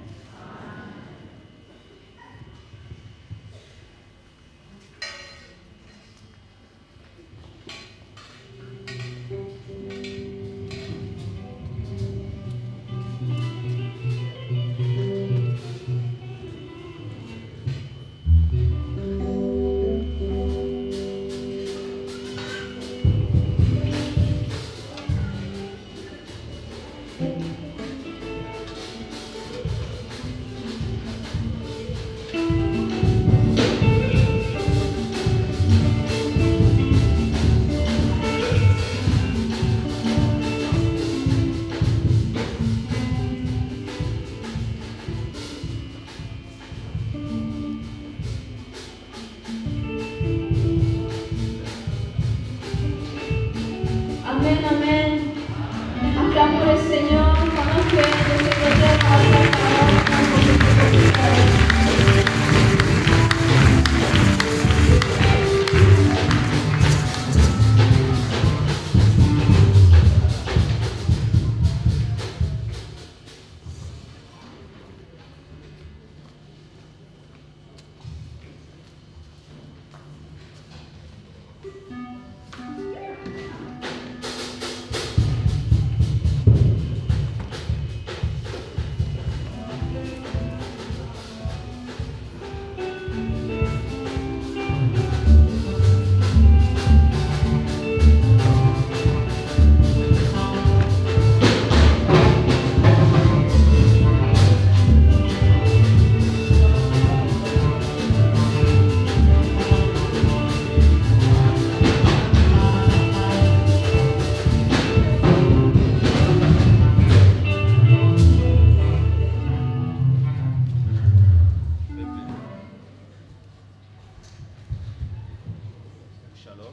Shalom.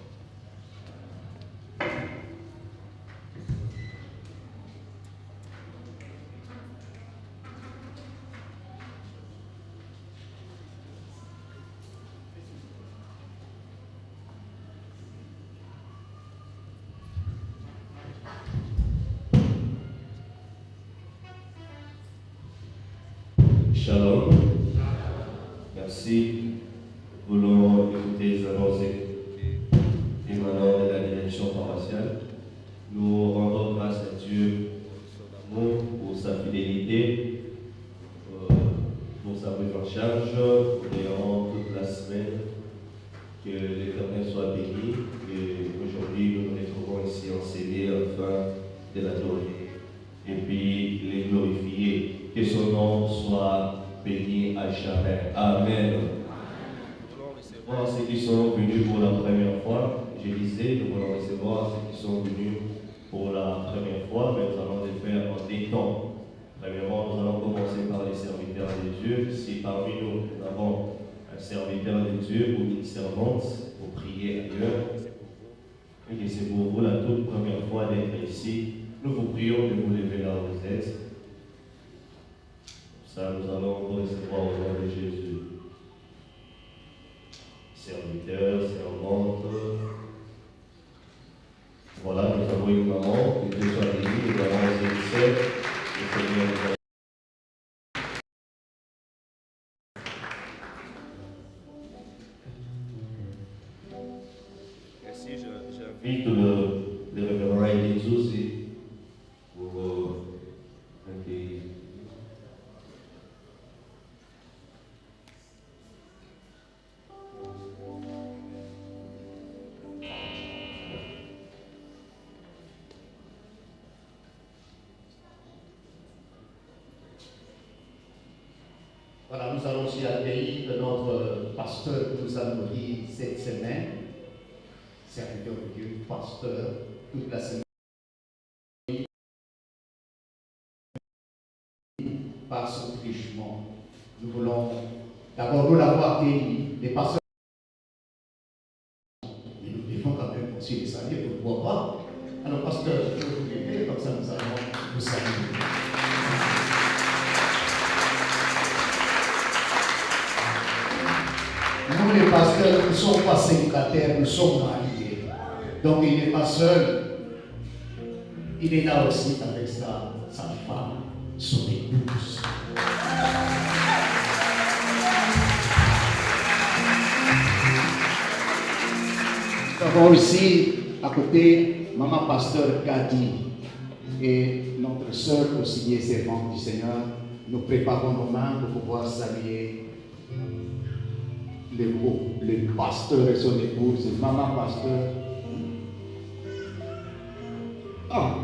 Shalom. Merci. Nous voulons écouter les annonces émanant de la direction paroissiale. Nous rendons grâce à Dieu pour son amour, pour sa fidélité, pour sa prise en charge. Prions toute la semaine que l'Éternel soit béni. Et aujourd'hui, nous nous retrouvons ici en CD afin de l'adorer et puis les glorifier. Que son nom soit béni à jamais. Amen. Nous voulons recevoir ceux qui sont venus pour la première fois. Je disais, nous voulons recevoir ceux qui sont venus pour la première fois, mais nous allons les faire en des temps. Premièrement, nous allons commencer par les serviteurs de Dieu. Si parmi nous, nous avons un serviteur de Dieu ou une servante pour prier ailleurs, et que c'est pour vous la toute première fois d'être ici, nous vous prions de vous lever là où vous êtes. Ça, nous allons vous recevoir au nom de Jésus. Serviteurs, servantes. Voilà, nous avons une maman, que Dieu soit béni, nous avons un serviteur, le Seigneur nous a. Merci, j'invite le révérend Elie aussi pour accueillir. Voilà, nous allons aussi accueillir notre pasteur qui nous a nourris cette semaine, serviteur de Dieu, pasteur, toute la semaine. Par son jugement, nous voulons d'abord nous l'avoir accueilli, les pasteurs. Et nous devons quand même aussi les saluer pour pouvoir voir. Alors, pasteur, je vais vous lever, comme ça nous allons vous saluer. Nous, les pasteurs, ne sommes pas célibataires, nous sommes mariés. Donc, il n'est pas seul. Il est là aussi avec sa femme, son épouse. Nous avons aussi à côté maman pasteur Gadi et notre sœur aussi servante du Seigneur. Nous préparons nos mains pour pouvoir saluer le pasteur et son épouse, maman pasteur. Ah,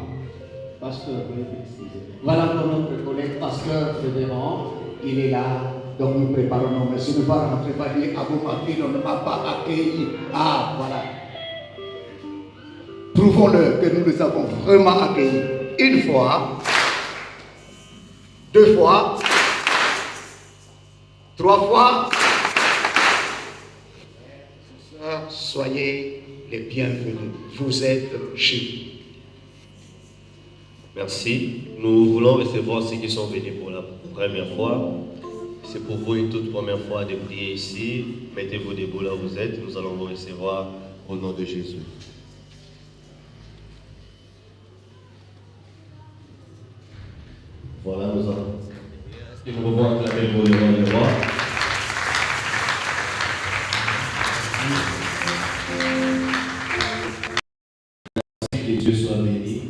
pasteur, oui, excusez. Voilà pour notre collègue pasteur révérend, il est là. Donc nous préparons nos mains. Si nous allons rentrer par lui, à vous marquer, on ne m'a pas accueilli. Ah, voilà. Prouvons-le que nous les avons vraiment accueillis. Une fois, deux fois, trois fois. Soyez les bienvenus. Vous êtes chez vous. Merci. Nous voulons recevoir ceux qui sont venus pour la première fois. C'est pour vous une toute première fois de prier ici. Mettez-vous debout là où vous êtes. Nous allons vous recevoir au nom de Jésus. Voilà, nous allons. Est-ce que nous pouvons acclamer pour le nom de roi? Que Dieu soit béni.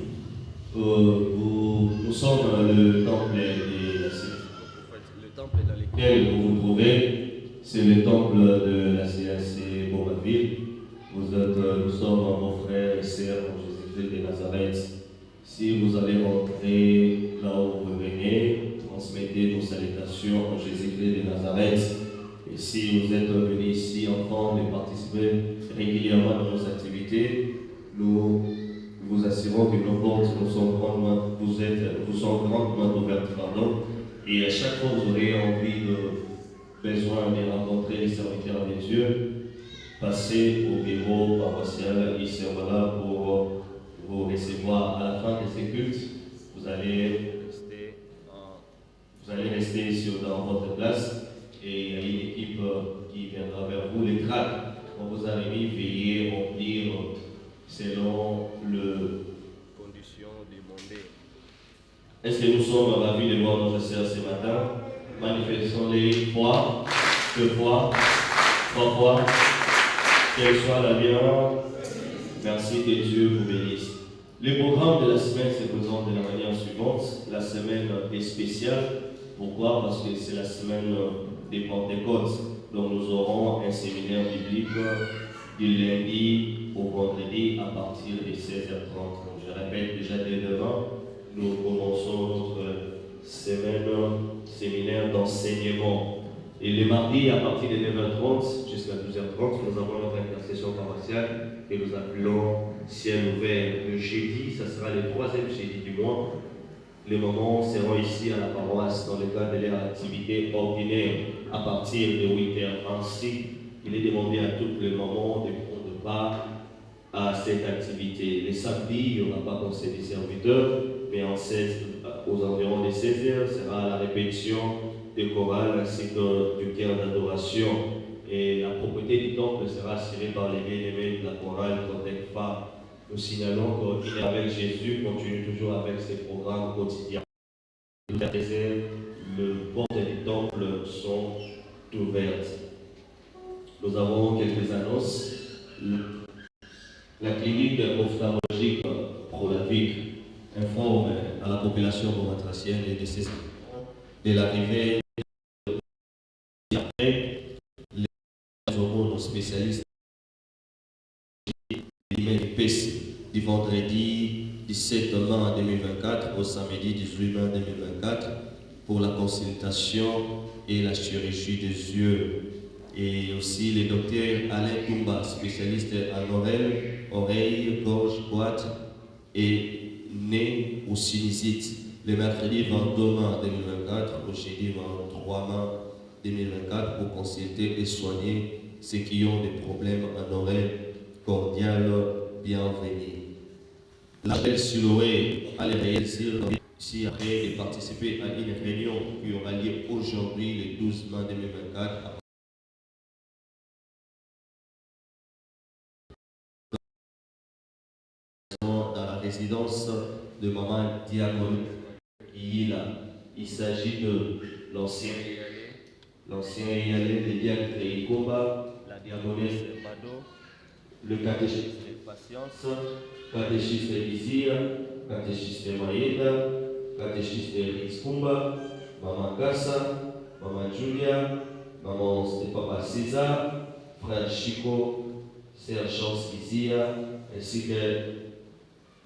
Nous sommes le temple de la CIF. Le temple dans lequel vous vous trouvez, c'est le temple de la CAC Beaumaville. Nous sommes vos frères et sœurs en Jésus-Christ de Nazareth. Si vous allez rentrer là où vous venez, transmettez nos salutations en Jésus-Christ de Nazareth. Et si vous êtes venus ici en train de participer régulièrement dans nos activités, nous vous assurons que nos portes vous sont grandement ouvertes. Et à chaque fois que vous aurez envie besoin de rencontrer les serviteurs de Dieu, passer au bureau paroissial. Ils seront là pour vous recevoir à la fin de ces cultes. Vous allez rester dans votre place et il y a une équipe qui viendra vers vous. Les tracts, quand vous arrivez, veuillez remplir selon les conditions demandées. Est-ce que nous sommes ravis de voir notre sœur ce matin? Manifestons-les une fois, deux fois, trois fois. Quelle soit la bienvenue. Merci, que Dieu vous bénisse. Le programme de la semaine se présente de la manière suivante. La semaine est spéciale. Pourquoi? Parce que c'est la semaine des Pentecôtes. Donc nous aurons un séminaire biblique du lundi au vendredi à partir de 16h30. Donc, je répète déjà dès demain, nous commençons notre séminaire d'enseignement. Et le mardi, à partir de 9h30 jusqu'à 12h30, nous avons notre intercession paroissiale que nous appelons ciel ouvert. Le jeudi, ça sera le 3e jeudi du mois. Les moments seront ici à la paroisse dans le cadre de leur activité ordinaire à partir de 8h. Ainsi, il est demandé à tous les moments de prendre part à cette activité. Les samedis, il n'y aura pas conseil des serviteurs, mais aux environs de 16h sera la répétition des chorales ainsi que du chœur d'adoration. Et la propriété du temple sera assurée par les bien-aimés de la chorale Protect Femmes. Nous signalons qu'il est avec Jésus, continue toujours avec ses programmes quotidiens. Les portes du temple sont ouvertes. Nous avons quelques annonces. La clinique ophtalmologique Prolavic informe à la population bomatracienne et de l'arrivée après les hormones spécialistes du vendredi 17 mai 2024 au samedi 18 mai 2024 pour la consultation et la chirurgie des yeux. Et aussi le docteur Alain Toumba, spécialiste en oreille, gorge, boîte et nez ou sinusite, le mercredi 22 mai 2024 au jeudi 23 mai 2024 pour consulter et soigner ceux qui ont des problèmes en oreille. Cordial bienvenue. L'appel sur l'oreille à réussir ici après de participer à une réunion qui aura lieu aujourd'hui le 12 mai 2024 dans la résidence de Maman Diamond Ila. Il s'agit de l'ancien Yalé de Diacre et Ikoba, la diagonesse de Mado, le catéchiste de Patience, catéchiste de Désir, catéchiste de Maïda, catéchiste de Riskumba, Maman Gassa, Maman Julia, Maman Papa César, Frère Chico, Sœur Chance Kizia, ainsi que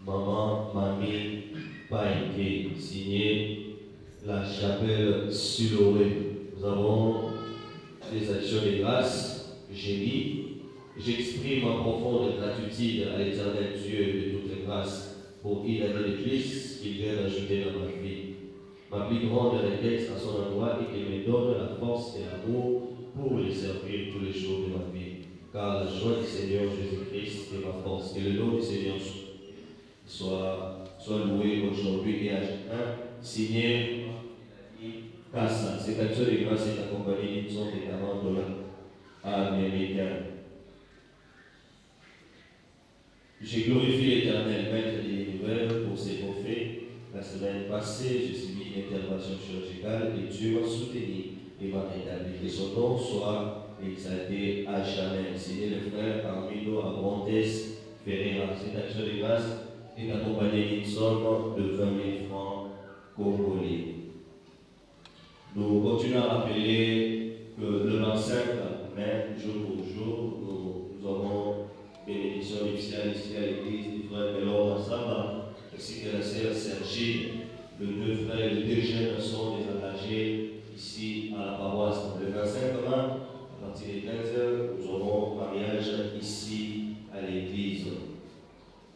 Maman Mami Païké, signé la chapelle Suloré. Nous avons des actions de grâce. J'ai dit, j'exprime ma profonde gratitude à l'Éternel Dieu de toute grâce pour une année de plus qu'il vient d'ajouter dans ma vie. Ma plus grande requête à son endroit est qu'il me donne la force et l'amour pour le servir tous les jours de ma vie. Car la joie du Seigneur Jésus-Christ est ma force. Que le nom du Seigneur soit loué aujourd'hui et à jamais. Signé Kassa. Cette action de grâce est accompagnée d'une somme de $40 américains. J'ai glorifié l'Éternel, Maître de l'univers, pour ses bons faits. La semaine passée, j'ai subi une intervention chirurgicale et Dieu m'a soutenu et m'a rétabli. Que son nom soit exalté à jamais. Signé le frère Armino Abrantes Ferreira. Cette action de grâce est accompagnée d'une somme de 20 000 francs congolais. Nous continuons à rappeler que le 25 mai, jour pour jour, nous aurons bénédiction initiale ici à l'église du frère Mélor Massamba, ainsi que la sœur Sergi. Les deux frères et les deux jeunes sont désengagés ici à la paroisse. Le 25 mai, à partir de 15h, nous aurons mariage ici à l'église.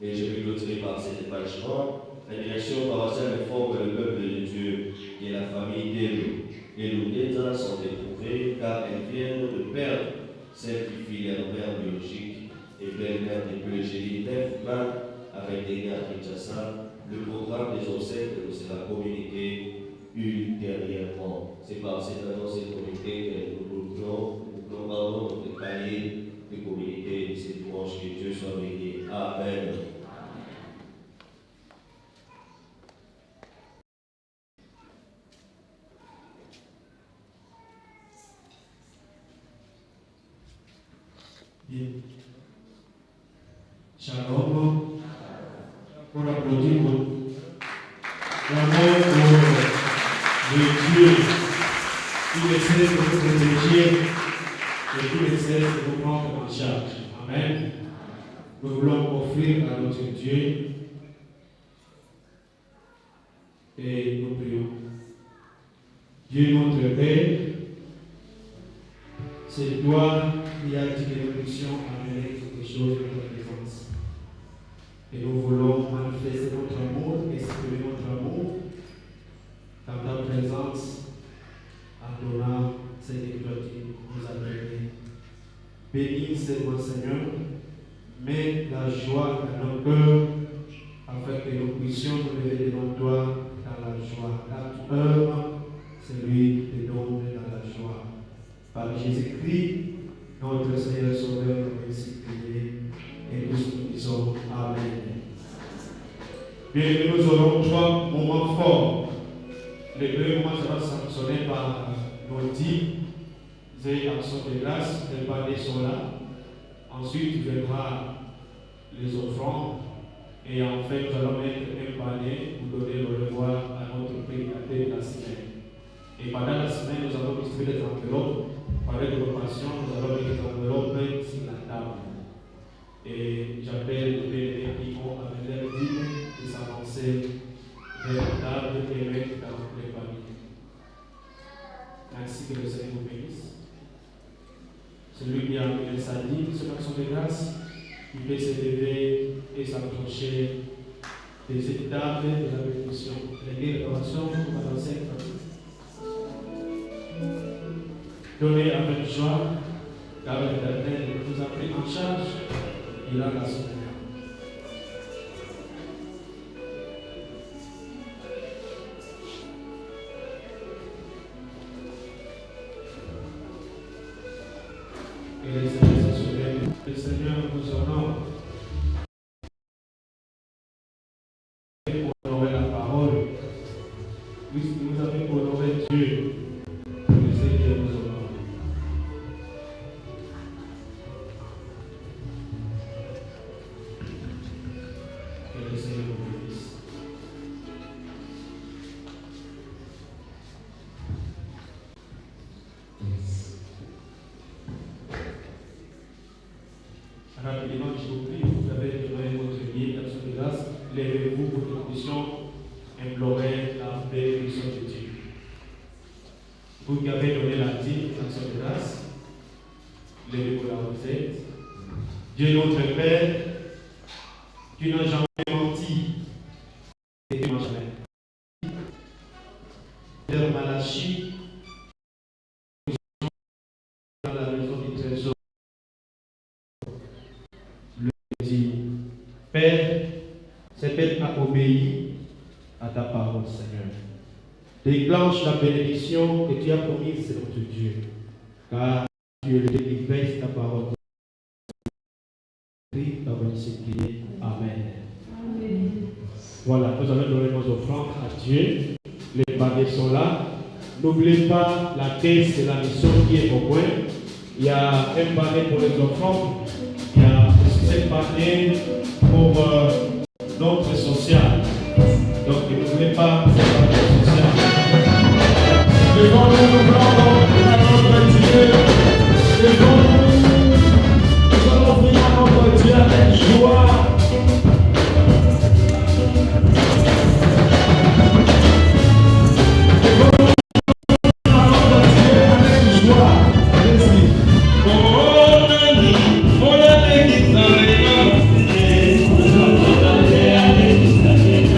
Et je vais clôturer par cet épanchement. La direction paroissiale informe le peuple de Dieu et la famille d'Elou. Les Loudétas sont éprouvées car elles viennent de perdre sanctifie leur mère biologique et belle-mère des Pelégélie, lève main avec des gars à Kinshasa. Le programme des obsèques sera communiqué ultérieurement. C'est par cette annonce et communiqué que nous bouclons notre cahier de communiqué de cette dimanche. Que Dieu soit béni. Amen. Bien. Shalom. Pour applaudir pour l'amour de Dieu qui ne cesse de vous protéger et qui ne cesse de vous prendre en charge. Amen. Nous voulons offrir à notre Dieu et nous prions. Dieu notre Père, c'est toi qui as dit que nous puissions amener quelque chose dans ta présence. Et nous voulons manifester notre amour, exprimer notre amour dans ta présence en donnant ce que toi tu nous as donné. Bénis mon Seigneur, mets la joie dans nos cœurs afin que nous puissions nous lever devant toi dans la joie. Car tu œuvres, c'est lui qui donne dans la joie. Par Jésus-Christ, notre Seigneur Sauveur, nous ainsi prié et tous nous disons Amen. Bien, nous aurons 3 moments forts. Le premier moment sera sanctionné par nos 10 et actions de grâce. Les paniers sont là. Ensuite viendra les offrandes. Et en fait, nous allons mettre un panier pour donner le revoir à notre prédicateur de la semaine. Et pendant la semaine, nous allons distribuer les enveloppes. Par l'occupation, nous allons mettre les enveloppes sur la table. Et j'appelle les bénévoles qui ont amené leur dîme de s'avancer vers la table et mettre dans les paniers. Ainsi que le Seigneur vous bénisse. Celui qui a amené sa dîme sur l'action de grâce, il peut se lever et s'approcher des étapes de la bénédiction. Les orations pour balancer un peu. Donnez avec joie, car l'Éternel nous a pris en charge, il a la souffrance. Et les Seigneurs se soulèvent. Le Seigneur nous honore. Pour honorer la parole, puisque vous avez honoré Dieu, le Seigneur nous honore. Que le Seigneur vous bénisse. Rapidement, je vous prie, vous avez donné votre vie d'action de grâce, levez-vous pour que nous puissions implorer la bénédiction de Dieu. Vous qui avez donné la dîme d'action de grâce, levez-vous là où vous êtes. Dieu notre Père, tu n'as jamais menti et tu n'as jamais menti. Vers Malachie, dans la maison du trésor, le dit, Père, cet peuple a obéi à ta parole, Seigneur. Déclenche la bénédiction que tu as promise, notre Dieu, car tu es le délivré de ta parole. Amen. Amen. Voilà, nous allons donner nos offrandes à Dieu. Les paniers sont là. N'oubliez pas la caisse de la mission qui est au coin. Il y a un panier pour les offrandes. Il y a 7 paniers pour notre social. Donc n'oubliez pas ce panier social. Devons-nous nous prendre à notre Dieu. Nous allons offrir à notre Dieu avec joie. Allez,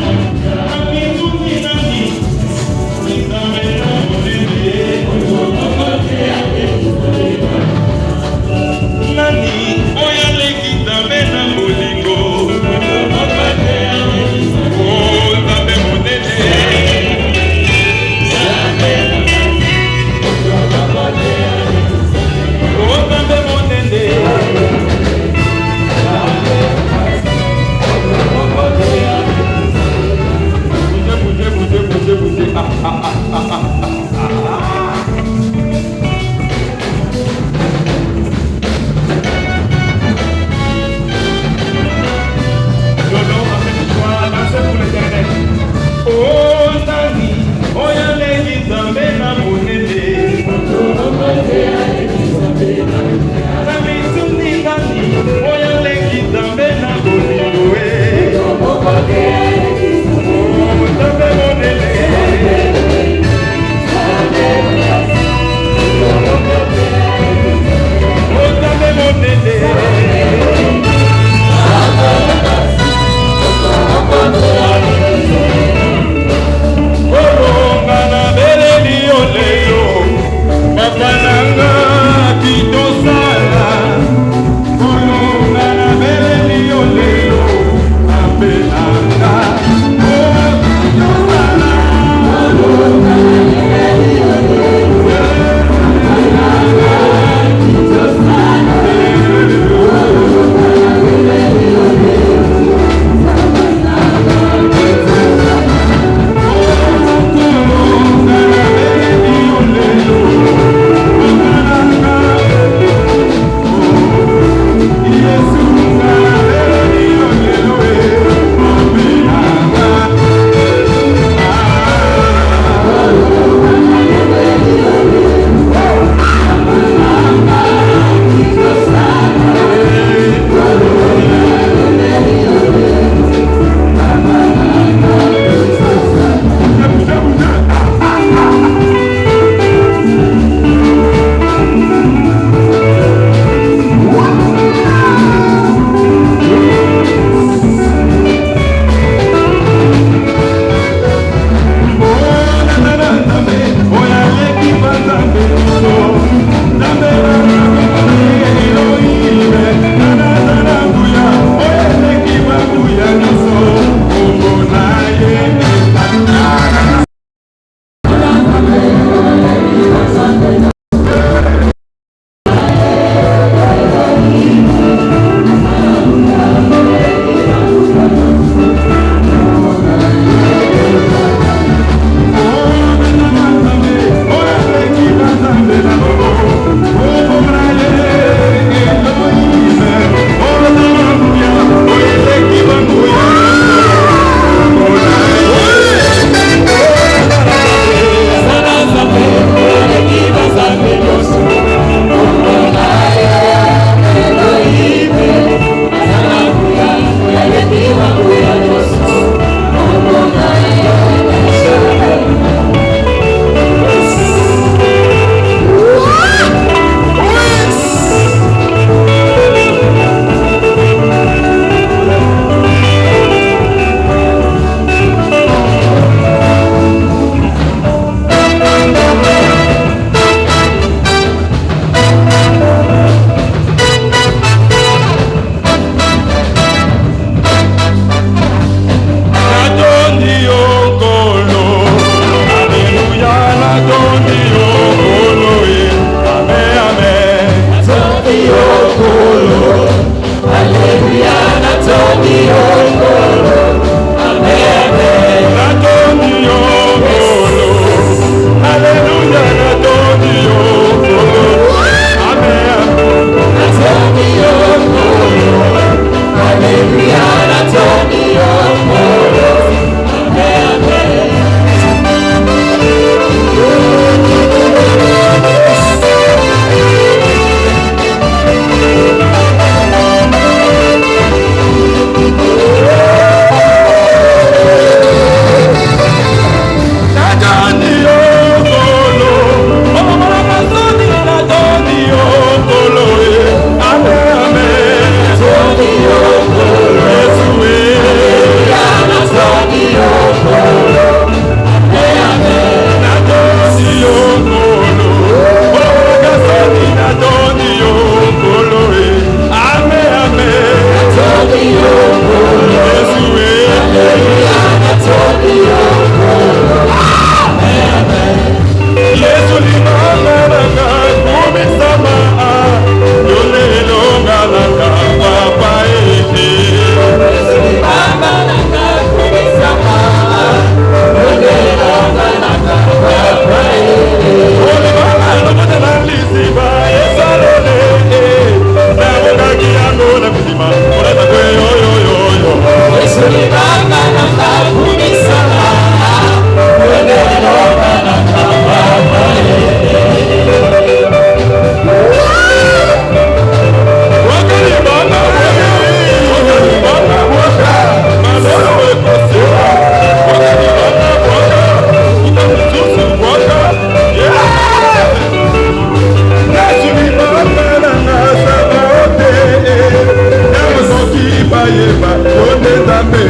yeba onde zambe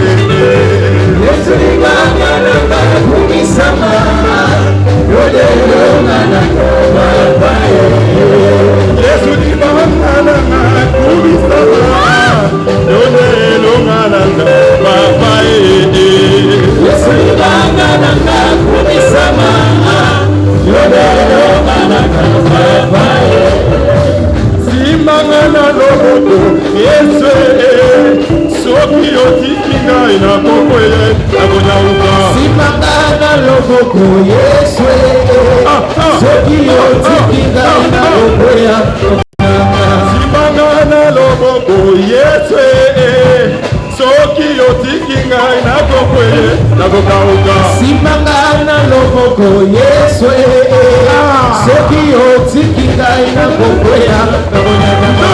Yesu libanga nanga kumisama Yode longana baba Yesu libanga nanga kumisama Yode longana baba Yesu libanga nanga kumisama Yode longana baba Simbangana loboko Yesu soki otikinga inakokweye nakonyauka Simbangana loboko Yesu soki otikinga inakokweye Simbangana loboko Yesu soki otikinga inakokweye nakokauka Simbangana loboko Yesu soki otikinga inakokweye nakonyauka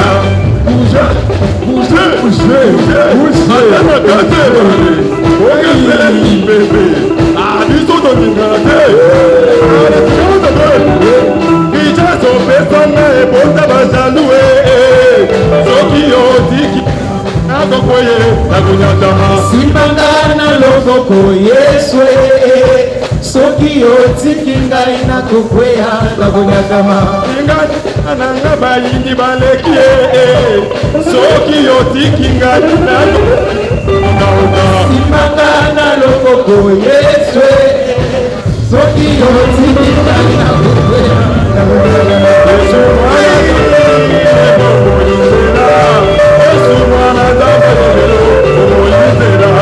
Simbangana loboko Yesu soki otiki ngai nakokweya nakonyakama Nanga bayindi baleki soki otiki ngai nakokweya Simbangana loboko Yesu soki otiki ngai nakokweya nakonyakama Yesu mwana zabalelo omoyizera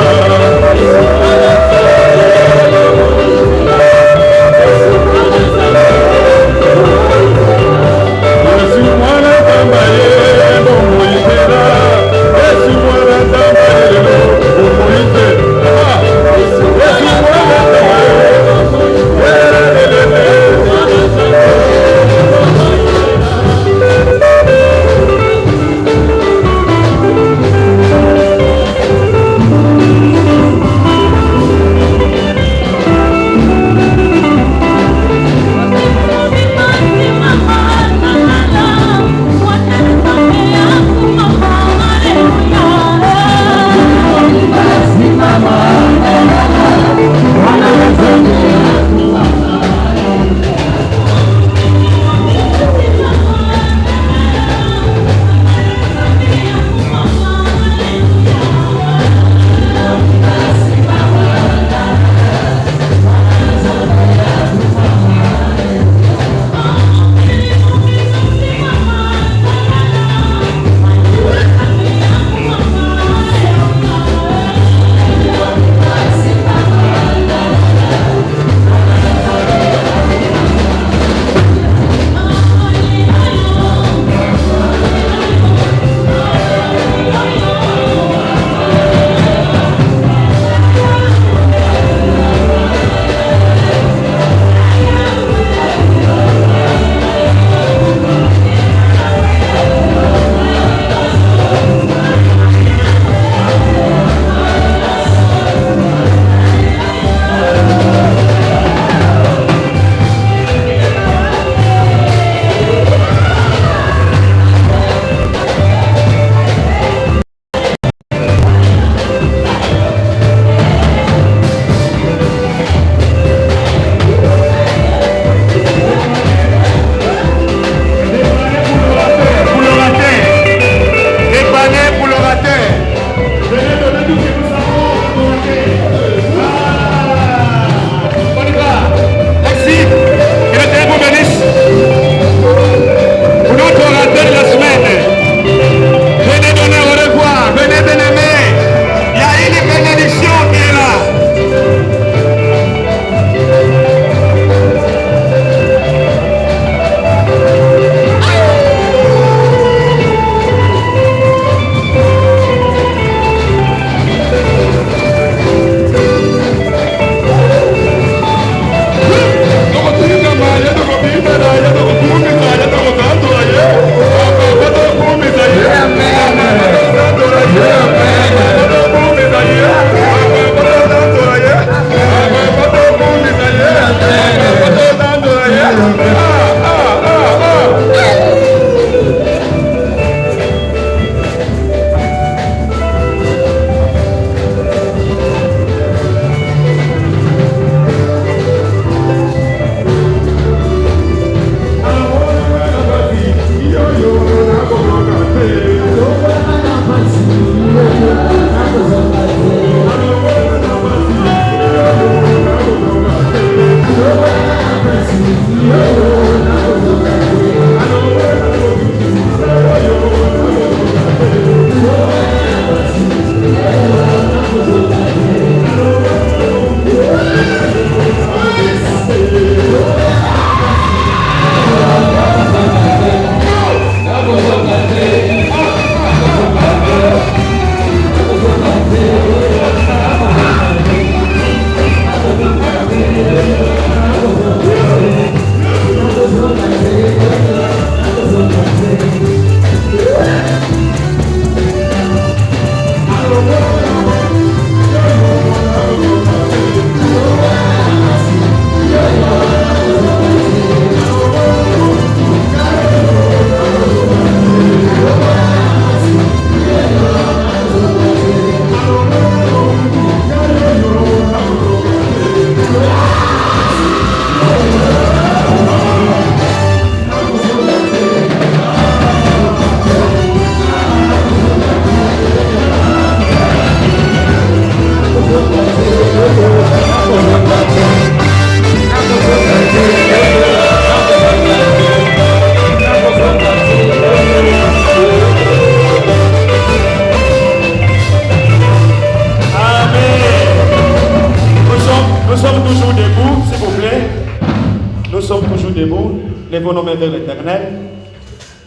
Lèvons nos mains vers l'Éternel.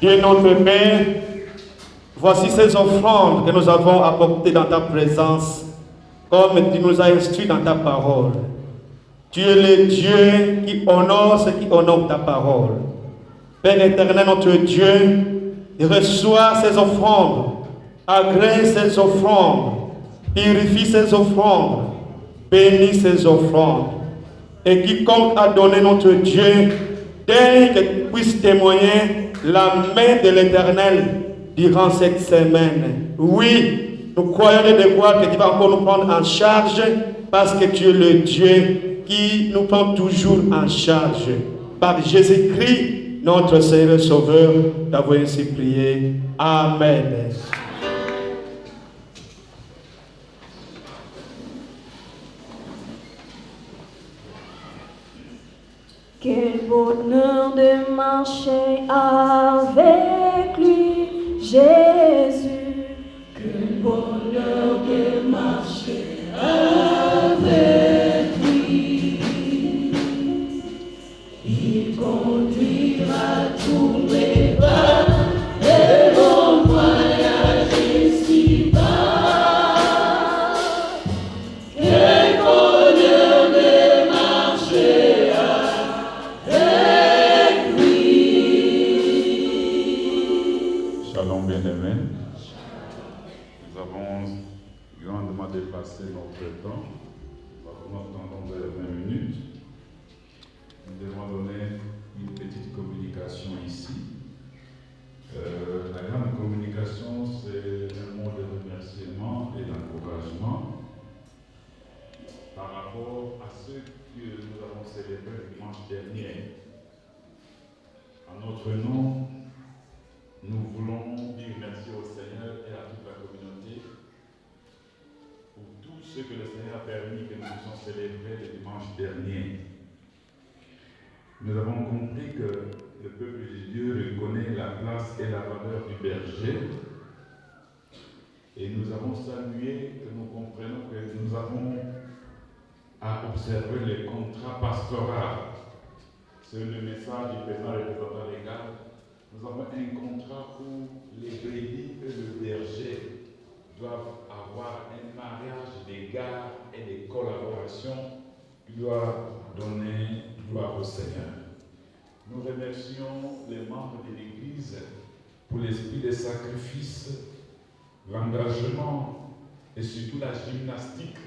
Dieu notre Père, voici ces offrandes que nous avons apportées dans ta présence, comme tu nous as instruit dans ta parole. Tu es le Dieu qui honore ce qui honore ta parole. Père éternel, notre Dieu, reçois ces offrandes, agrée ces offrandes, purifie ces offrandes, bénis ces offrandes. Et quiconque a donné notre Dieu, daigne qu'il puisse témoigner la main de l'Éternel durant cette semaine. Oui, nous croyons de devoir que tu vas encore nous prendre en charge parce que tu es le Dieu qui nous prend toujours en charge. Par Jésus-Christ, notre Seigneur Sauveur, t'avons ainsi prié. Amen. Quel bonheur de marcher avec lui, Jésus. Quel bonheur de marcher avec lui. Il conduira tous mes pas et mon voyage ici-bas. Quel bonheur de marcher avec lui. Shalom bien-aimés. Nous avons grandement dépassé notre temps. Nous attendons vers 20 minutes. Nous devons donner une petite communication ici. La grande communication, c'est un mot de remerciement et d'encouragement par rapport à ce que nous avons célébré dimanche dernier. En notre nom, nous voulons dire merci au Seigneur et à toute la communauté pour tout ce que le Seigneur a permis que nous puissions célébrer le dimanche dernier. Nous avons compris que le peuple de Dieu reconnaît la place et la valeur du berger. Et nous avons salué que nous comprenons que nous avons à observer le contrat pastoral. C'est le message du président représentant légal. Nous avons un contrat où les brebis et le berger doivent avoir un mariage d'égard et de collaboration qui doit donner gloire au Seigneur. Nous remercions les membres de l'Église pour l'esprit de sacrifice, l'engagement et surtout la gymnastique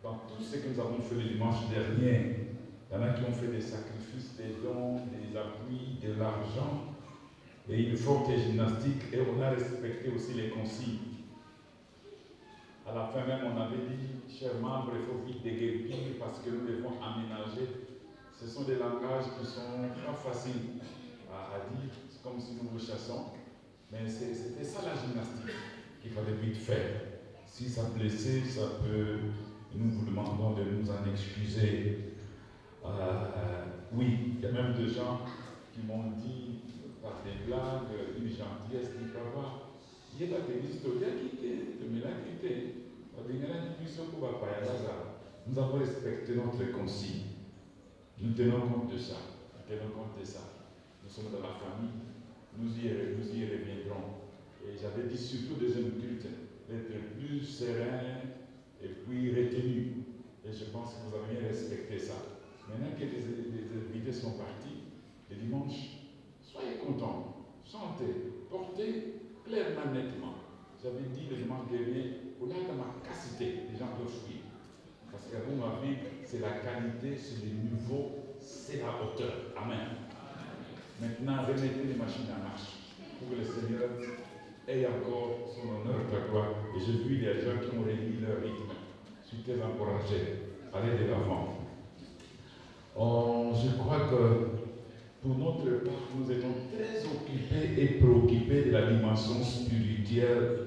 dans tout ce que nous avons fait le dimanche dernier. Il y en a qui ont fait des sacrifices, des dons, des appuis, de l'argent et une forte gymnastique, et on a respecté aussi les consignes. À la fin même, on avait dit, chers membres, il faut vite déguerpir parce que nous devons aménager. Ce sont des langages qui sont pas faciles à dire, c'est comme si nous rechassons, mais c'était ça la gymnastique qu'il fallait vite faire. Si ça blessait, ça peut, nous vous demandons de nous en excuser. Oui, il y a même des gens qui m'ont dit par des blagues, une gentillesse, dit papa, il y a des historiens qui étaient, de Mélan qui étaient, nous avons respecté notre consigne. Nous tenons compte de ça. Nous sommes dans la famille, nous y reviendrons. Et j'avais dit surtout deuxième culte, d'être plus serein et puis retenu. Et je pense que vous avez bien respecté ça. Maintenant que les invités sont partis, le dimanche, soyez contents, chantez, portez clairement, nettement. J'avais dit le dimanche dernier, au-delà de ma quacité, les gens doivent fuir. Parce que vous, ma vie, c'est la qualité, c'est le niveau, c'est la hauteur. Amen. Maintenant, remettez les machines en marche pour que le Seigneur ait encore son honneur et sa gloire. Et j'ai vu des gens qui ont réduit leur rythme. Je suis très encouragé. Allez de l'avant. Je crois que pour notre part, nous étions très occupés et préoccupés de la dimension spirituelle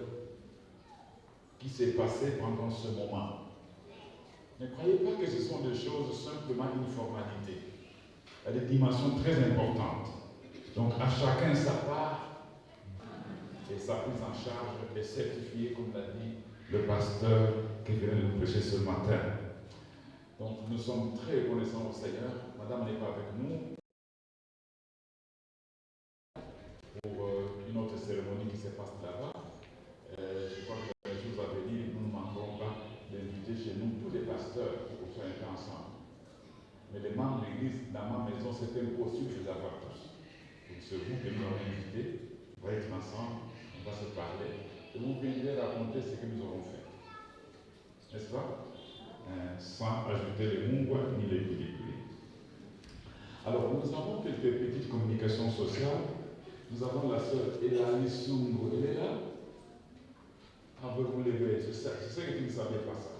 qui s'est passée pendant ce moment. Ne croyez pas que ce sont des choses simplement une formalité. Il y a des dimensions très importantes. Donc à chacun sa part et sa prise en charge est certifiée, comme l'a dit le pasteur qui vient de nous prêcher ce matin. Donc nous sommes très reconnaissants au Seigneur. Madame n'est pas avec nous. pasteurs pour faire un temps ensemble. Mais les membres de l'église dans ma maison, c'était impossible de les avoir tous. Donc c'est vous qui nous avez invités, on va être ensemble, on va se parler, et vous viendrez raconter ce que nous aurons fait. N'est-ce pas? Sans ajouter les mungwa ni les pilipili. Alors nous avons quelques petites communications sociales. Nous avons la sœur Elani Sungo, elle est là? Ah, vous levez, je sais que tu ne savais pas ça.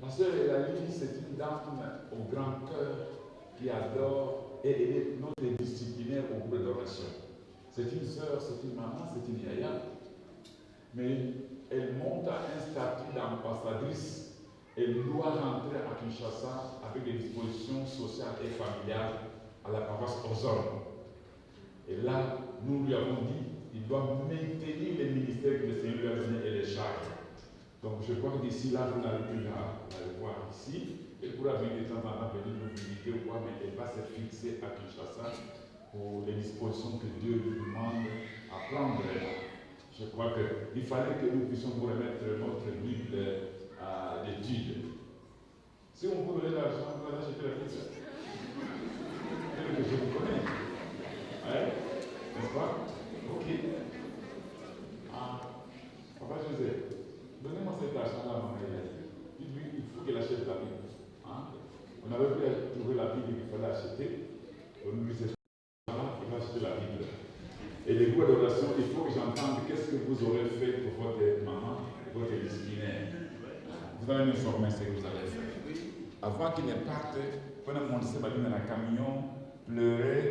La sœur Elani, c'est une dame au grand cœur qui adore et elle est notre disciplinaire au cours d'adoration. C'est une sœur, c'est une maman, c'est une yaya. Mais elle monte à un statut d'ambassadrice. Elle doit rentrer à Kinshasa avec des dispositions sociales et familiales à la paroisse aux hommes. Et là, nous lui avons dit, il doit maintenir les ministères que le Seigneur lui a donnés et les charges. Donc je crois que d'ici là, vous n'allez plus la voir ici. Elle pourra venir de temps en temps venir nous visiter ou quoi, mais elle va se fixer à Kinshasa pour les dispositions que Dieu lui demande à prendre. Je crois qu'il fallait que nous puissions vous remettre notre Bible d'études. Si on vous donnait l'argent, vous allez acheter la Bible. Que je vous connais. N'est-ce pas? Ok. Papa José, donnez-moi cet argent-là, maman. Dites-lui, il faut qu'il achète la Bible. On n'avait plus trouvé la Bible qu'il fallait acheter. On lui dit, il va acheter la Bible. Et les cours d'adoration, il faut que j'entende qu'est-ce que vous aurez fait pour votre maman, votre disciplinaire. Vous allez m'informer ce que vous allez faire. Avant qu'il ne parte, prenez mon ma Bible dans un camion, pleurez,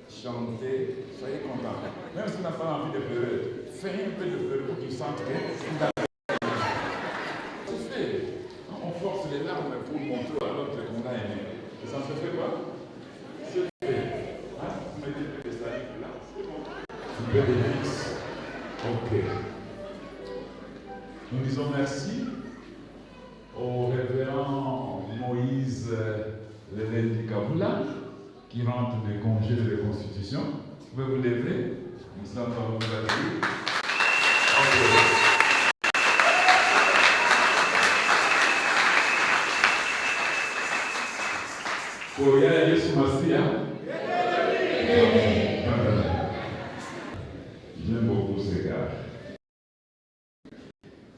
chantez, soyez contents. Même si vous n'avez pas envie de pleurer, fais un peu de pleurer pour qu'ils sentent que vous avez. C'est fait. On force les larmes pour montrer à l'autre qu'on a aimé. Et ça ne se fait pas. C'est fait. Vous mettez un peu de salive là, c'est bon. Un peu de mix. Ok. Nous disons merci au révérend Moïse Lelendi Kabula qui rentre des congés de reconstitution. Vous pouvez vous lever. Nous sommes dans vous accueillir. Pour Yaya Yesu Masia. J'aime beaucoup ces gars.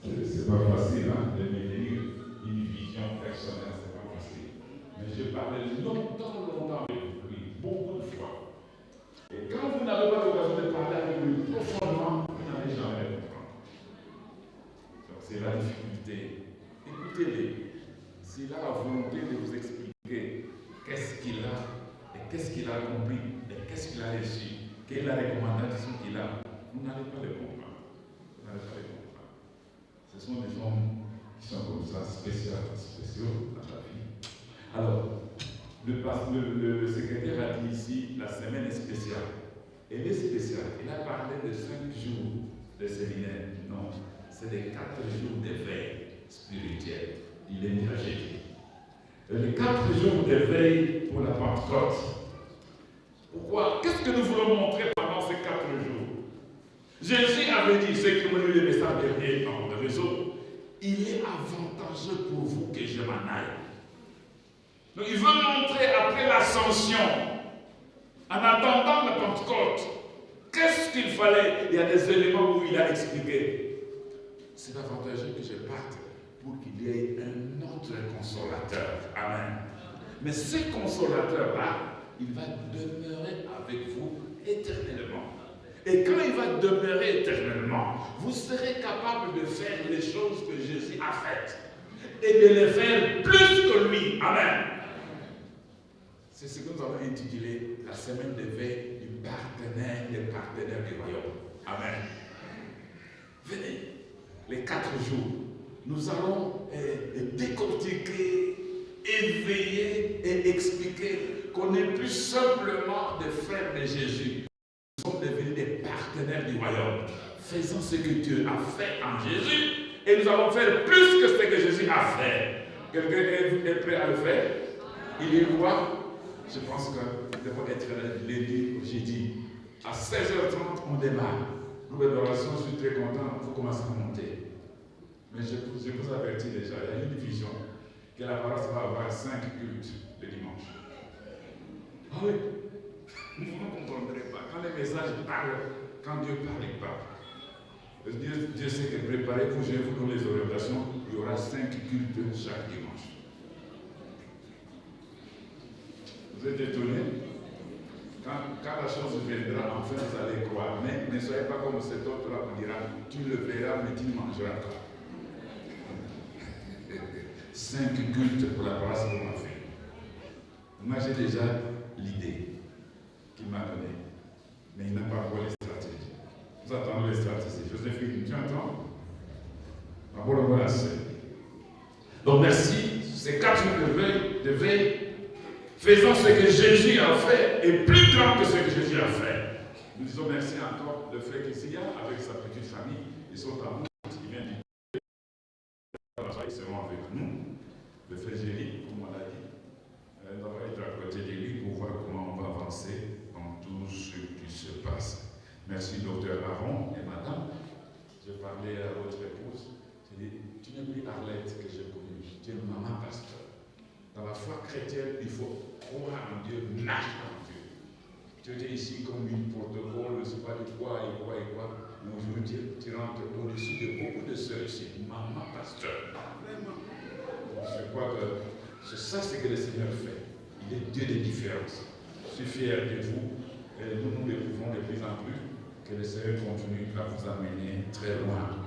C'est pas facile de maintenir une vision personnelle, c'est pas facile. Mais je parlais longtemps avec lui, beaucoup de fois. Et quand vous n'avez pas l'occasion de parler avec lui profondément, vous n'allez jamais comprendre. Donc c'est la difficulté. Écoutez-les. S'il a la volonté de vous expliquer qu'est-ce qu'il a, et qu'est-ce qu'il a compris, et qu'est-ce qu'il a reçu, quelle est la recommandation qu'il a, vous n'allez pas le comprendre. Vous n'allez pas le comprendre. Ce sont des hommes qui sont comme ça, spéciaux dans la vie. Alors, le secrétaire a dit ici, la semaine est spéciale. Elle est spéciale. Il a parlé de 5 jours de séminaire. Non, c'est les 4 jours d'éveil spirituel. Il est tragédie. Les 4 jours d'éveil pour la Pentecôte. Pourquoi? Qu'est-ce que nous voulons montrer pendant ces 4 jours? Jésus avait dit, ceux qui ont lu le message dernier dans le réseau, il est avantageux pour vous que je m'en aille. Donc il veut montrer après l'ascension, en attendant la Pentecôte, qu'est-ce qu'il fallait? Il y a des éléments où il a expliqué. C'est avantageux que je parte pour qu'il y ait un autre consolateur. Amen. Mais ce consolateur-là, il va demeurer avec vous éternellement. Et quand il va demeurer éternellement, vous serez capable de faire les choses que Jésus a faites et de les faire plus que lui. Amen. C'est ce que nous avons intitulé la semaine d'éveil du partenaire des partenaires du royaume. Amen. Venez, les 4 jours, nous allons décortiquer, éveiller et expliquer qu'on n'est plus simplement des frères de Jésus. Nous sommes devenus des partenaires du royaume. Faisons ce que Dieu a fait en Jésus et nous allons faire plus que ce que Jésus a fait. Quelqu'un est prêt à le faire? Il est quoi? Je pense que nous devons être lundi ou jeudi. À 16h30, on démarre. Nouvelle oration, je suis très content, il faut commencer à monter. Mais je vous avertis déjà, il y a une division. que la paroisse va avoir 5 cultes le dimanche. Ah oui, vous ne comprendrez pas. Quand les messages parlent, quand Dieu parle, il parle. Dieu sait que préparez-vous, je vous donne les orientations, il y aura 5 cultes chaque dimanche. Vous êtes étonnés? Quand la chose viendra, enfin vous allez croire. Mais ne soyez pas comme cet autre-là qui dira, tu le verras, mais tu ne mangeras pas. 5 cultes pour la paroisse qu'on a fait. Moi j'ai déjà l'idée qu'il m'a donnée, mais il n'a pas encore les stratégies. Vous attendez les stratégies. Joséphine, tu entends? Donc merci, ces 4 jours de veille, faisons ce que Jésus a fait et plus grand que ce que Jésus a fait. Nous disons merci encore de frère Kessia avec sa petite famille. Ils sont à nous, ils viennent du ils seront avec nous. Le frère Géry, comme on l'a dit, on va être à côté de lui pour voir comment on va avancer dans tout ce qui se passe. Merci docteur Aaron et madame. Je parlais à votre épouse. J'ai dit, tu n'es plus Arlette que j'ai connue, tu es maman pasteur. Dans la foi chrétienne, il faut croire en Dieu, marcher en Dieu. Tu étais ici comme une protocole, je ne sais pas de quoi et quoi et quoi. Mais aujourd'hui, tu rentres au-dessus de beaucoup de sœurs ici. Maman pasteur. Vraiment. Je crois que c'est ça ce que le Seigneur fait. Il est Dieu des différences. Je suis fier de vous. Et nous nous découvrons de plus en plus que le Seigneur continue à vous amener très loin.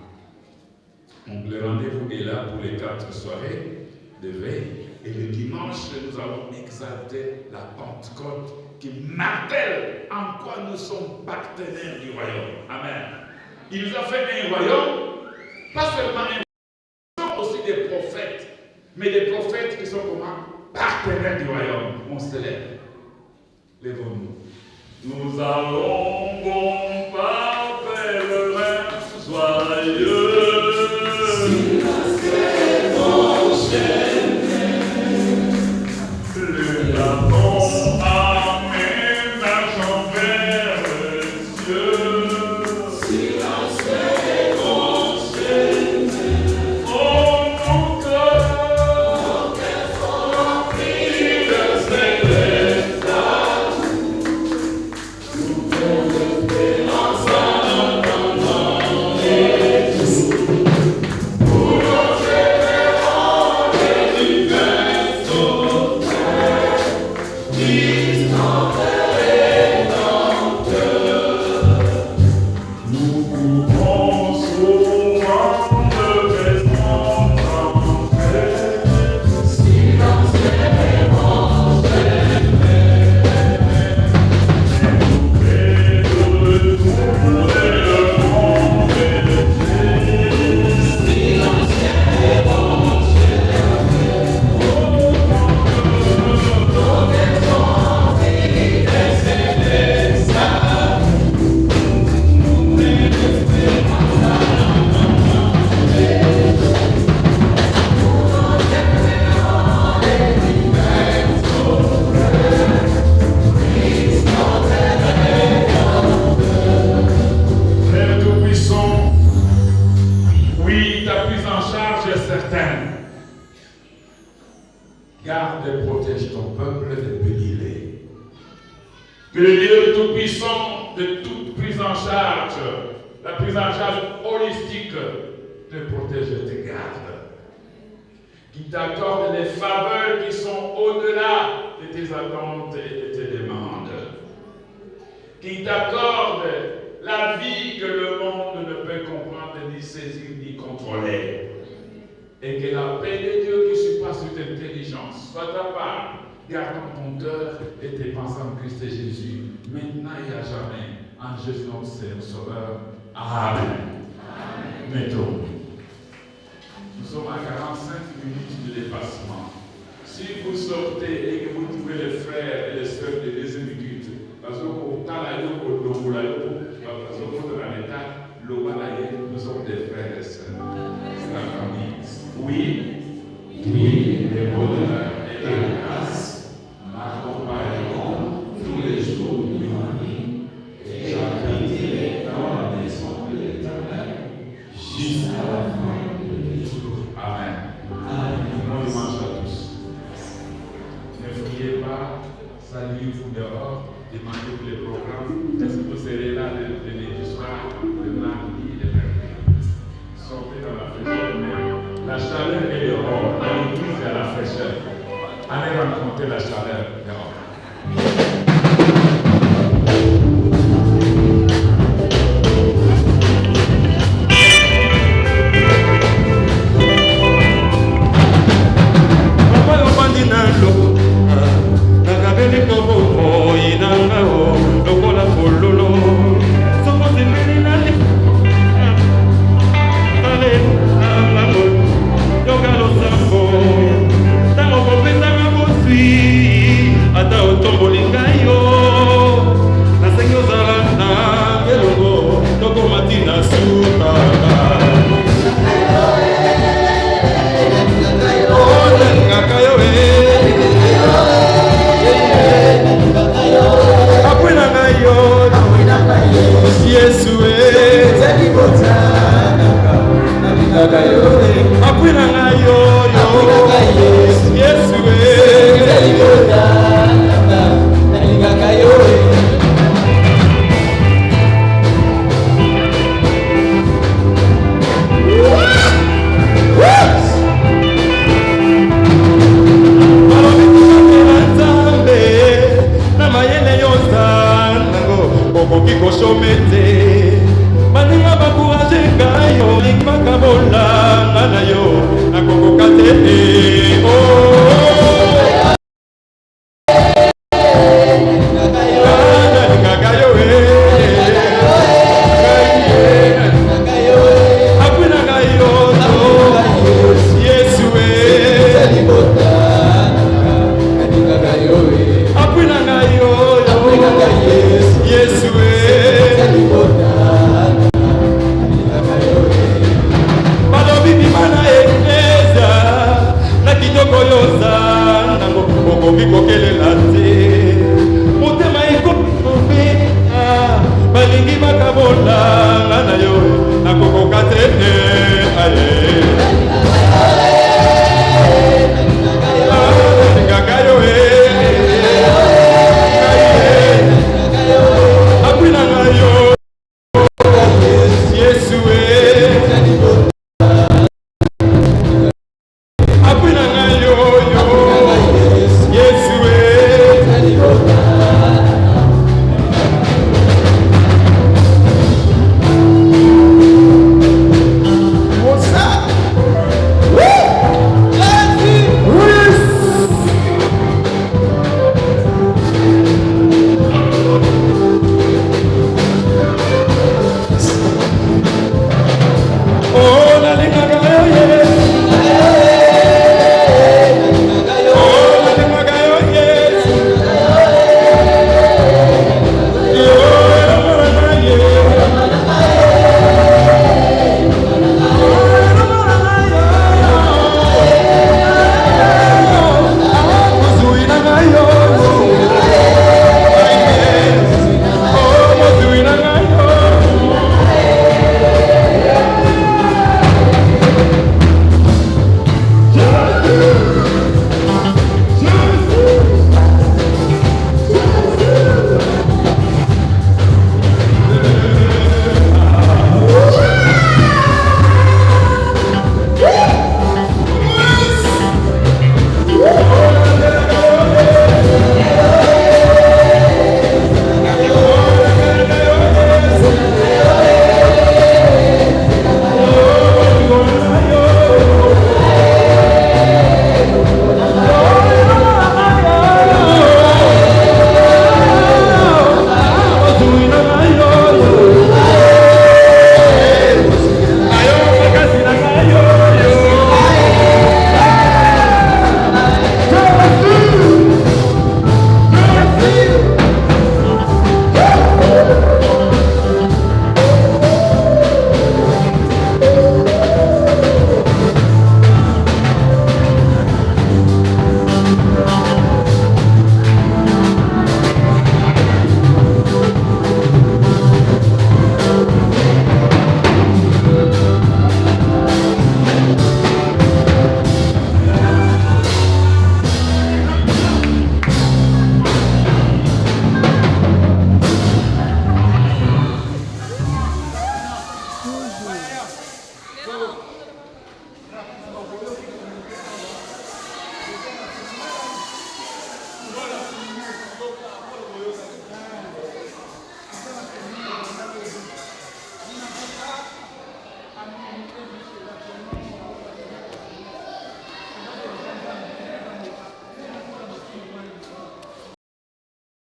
Donc le rendez-vous est là pour les 4 soirées de veille. Et le dimanche, nous allons exalter la Pentecôte qui martèle en quoi nous sommes partenaires du royaume. Amen. Il nous a fait un royaume, pas seulement un royaume, nous sommes aussi des prophètes, mais des prophètes qui sont comment? Partenaires du royaume. On se lève. Lèvons-nous. Nous allons bon par pèlerin joyeux. Si la saison chaîne, le lapon amène l'argent vers le ciel. Si la saison chaîne, oh mon cœur, sont remplis de céleste amour. Nous faisons l'espérance en attendant les jours. Pour nos révérends et divins sauveurs, Christ notre Rédempteur. Nous courons souvent de maison en paix, silence éventuel. Et nous retournons le monde entier, silence éventuel. Nos maisons vides et célestes, nous l'espérance à Père Tout-Puissant, oui, ta prise en charge est certaine. Garde et protège ton peuple et bénis-les. Que le Dieu Tout-Puissant de toute prise en charge, la prise en charge holistique, te protège et te garde. Qui t'accorde les faveurs qui sont au-delà de tes attentes et de tes demandes. Qui t'accorde la vie que le monde ne peut comprendre, ni saisir, ni contrôler. Et que la paix de Dieu qui surpasse toute intelligence soit ta part. Gardons ton cœur et tes pensées en Christ et Jésus, maintenant et à jamais, en Jésus notre Seigneur Sauveur. Amen. Mettons. Nous sommes à 45 minutes de dépassement. Si vous sortez et que vous trouvez les frères et les sœurs de deuxième culte, parce que nous sommes des frères et sœurs. C'est la famille. Oui, les bonheurs et la grâce m'accompagneront tous les jours de ma vie, et j'habiterai dans la maison de l'Éternel jusqu'à la fin de mes jours. Amen. Bon dimanche à tous. demander pour les programmes. Est-ce que vous serez là le lundi soir, le mardi et le mercredi? Sortez dans la fraîcheur, mais la chaleur est dehors. Dans l'église, il y a la fraîcheur. Allez rencontrer la chaleur dehors. Akwina ngayo yo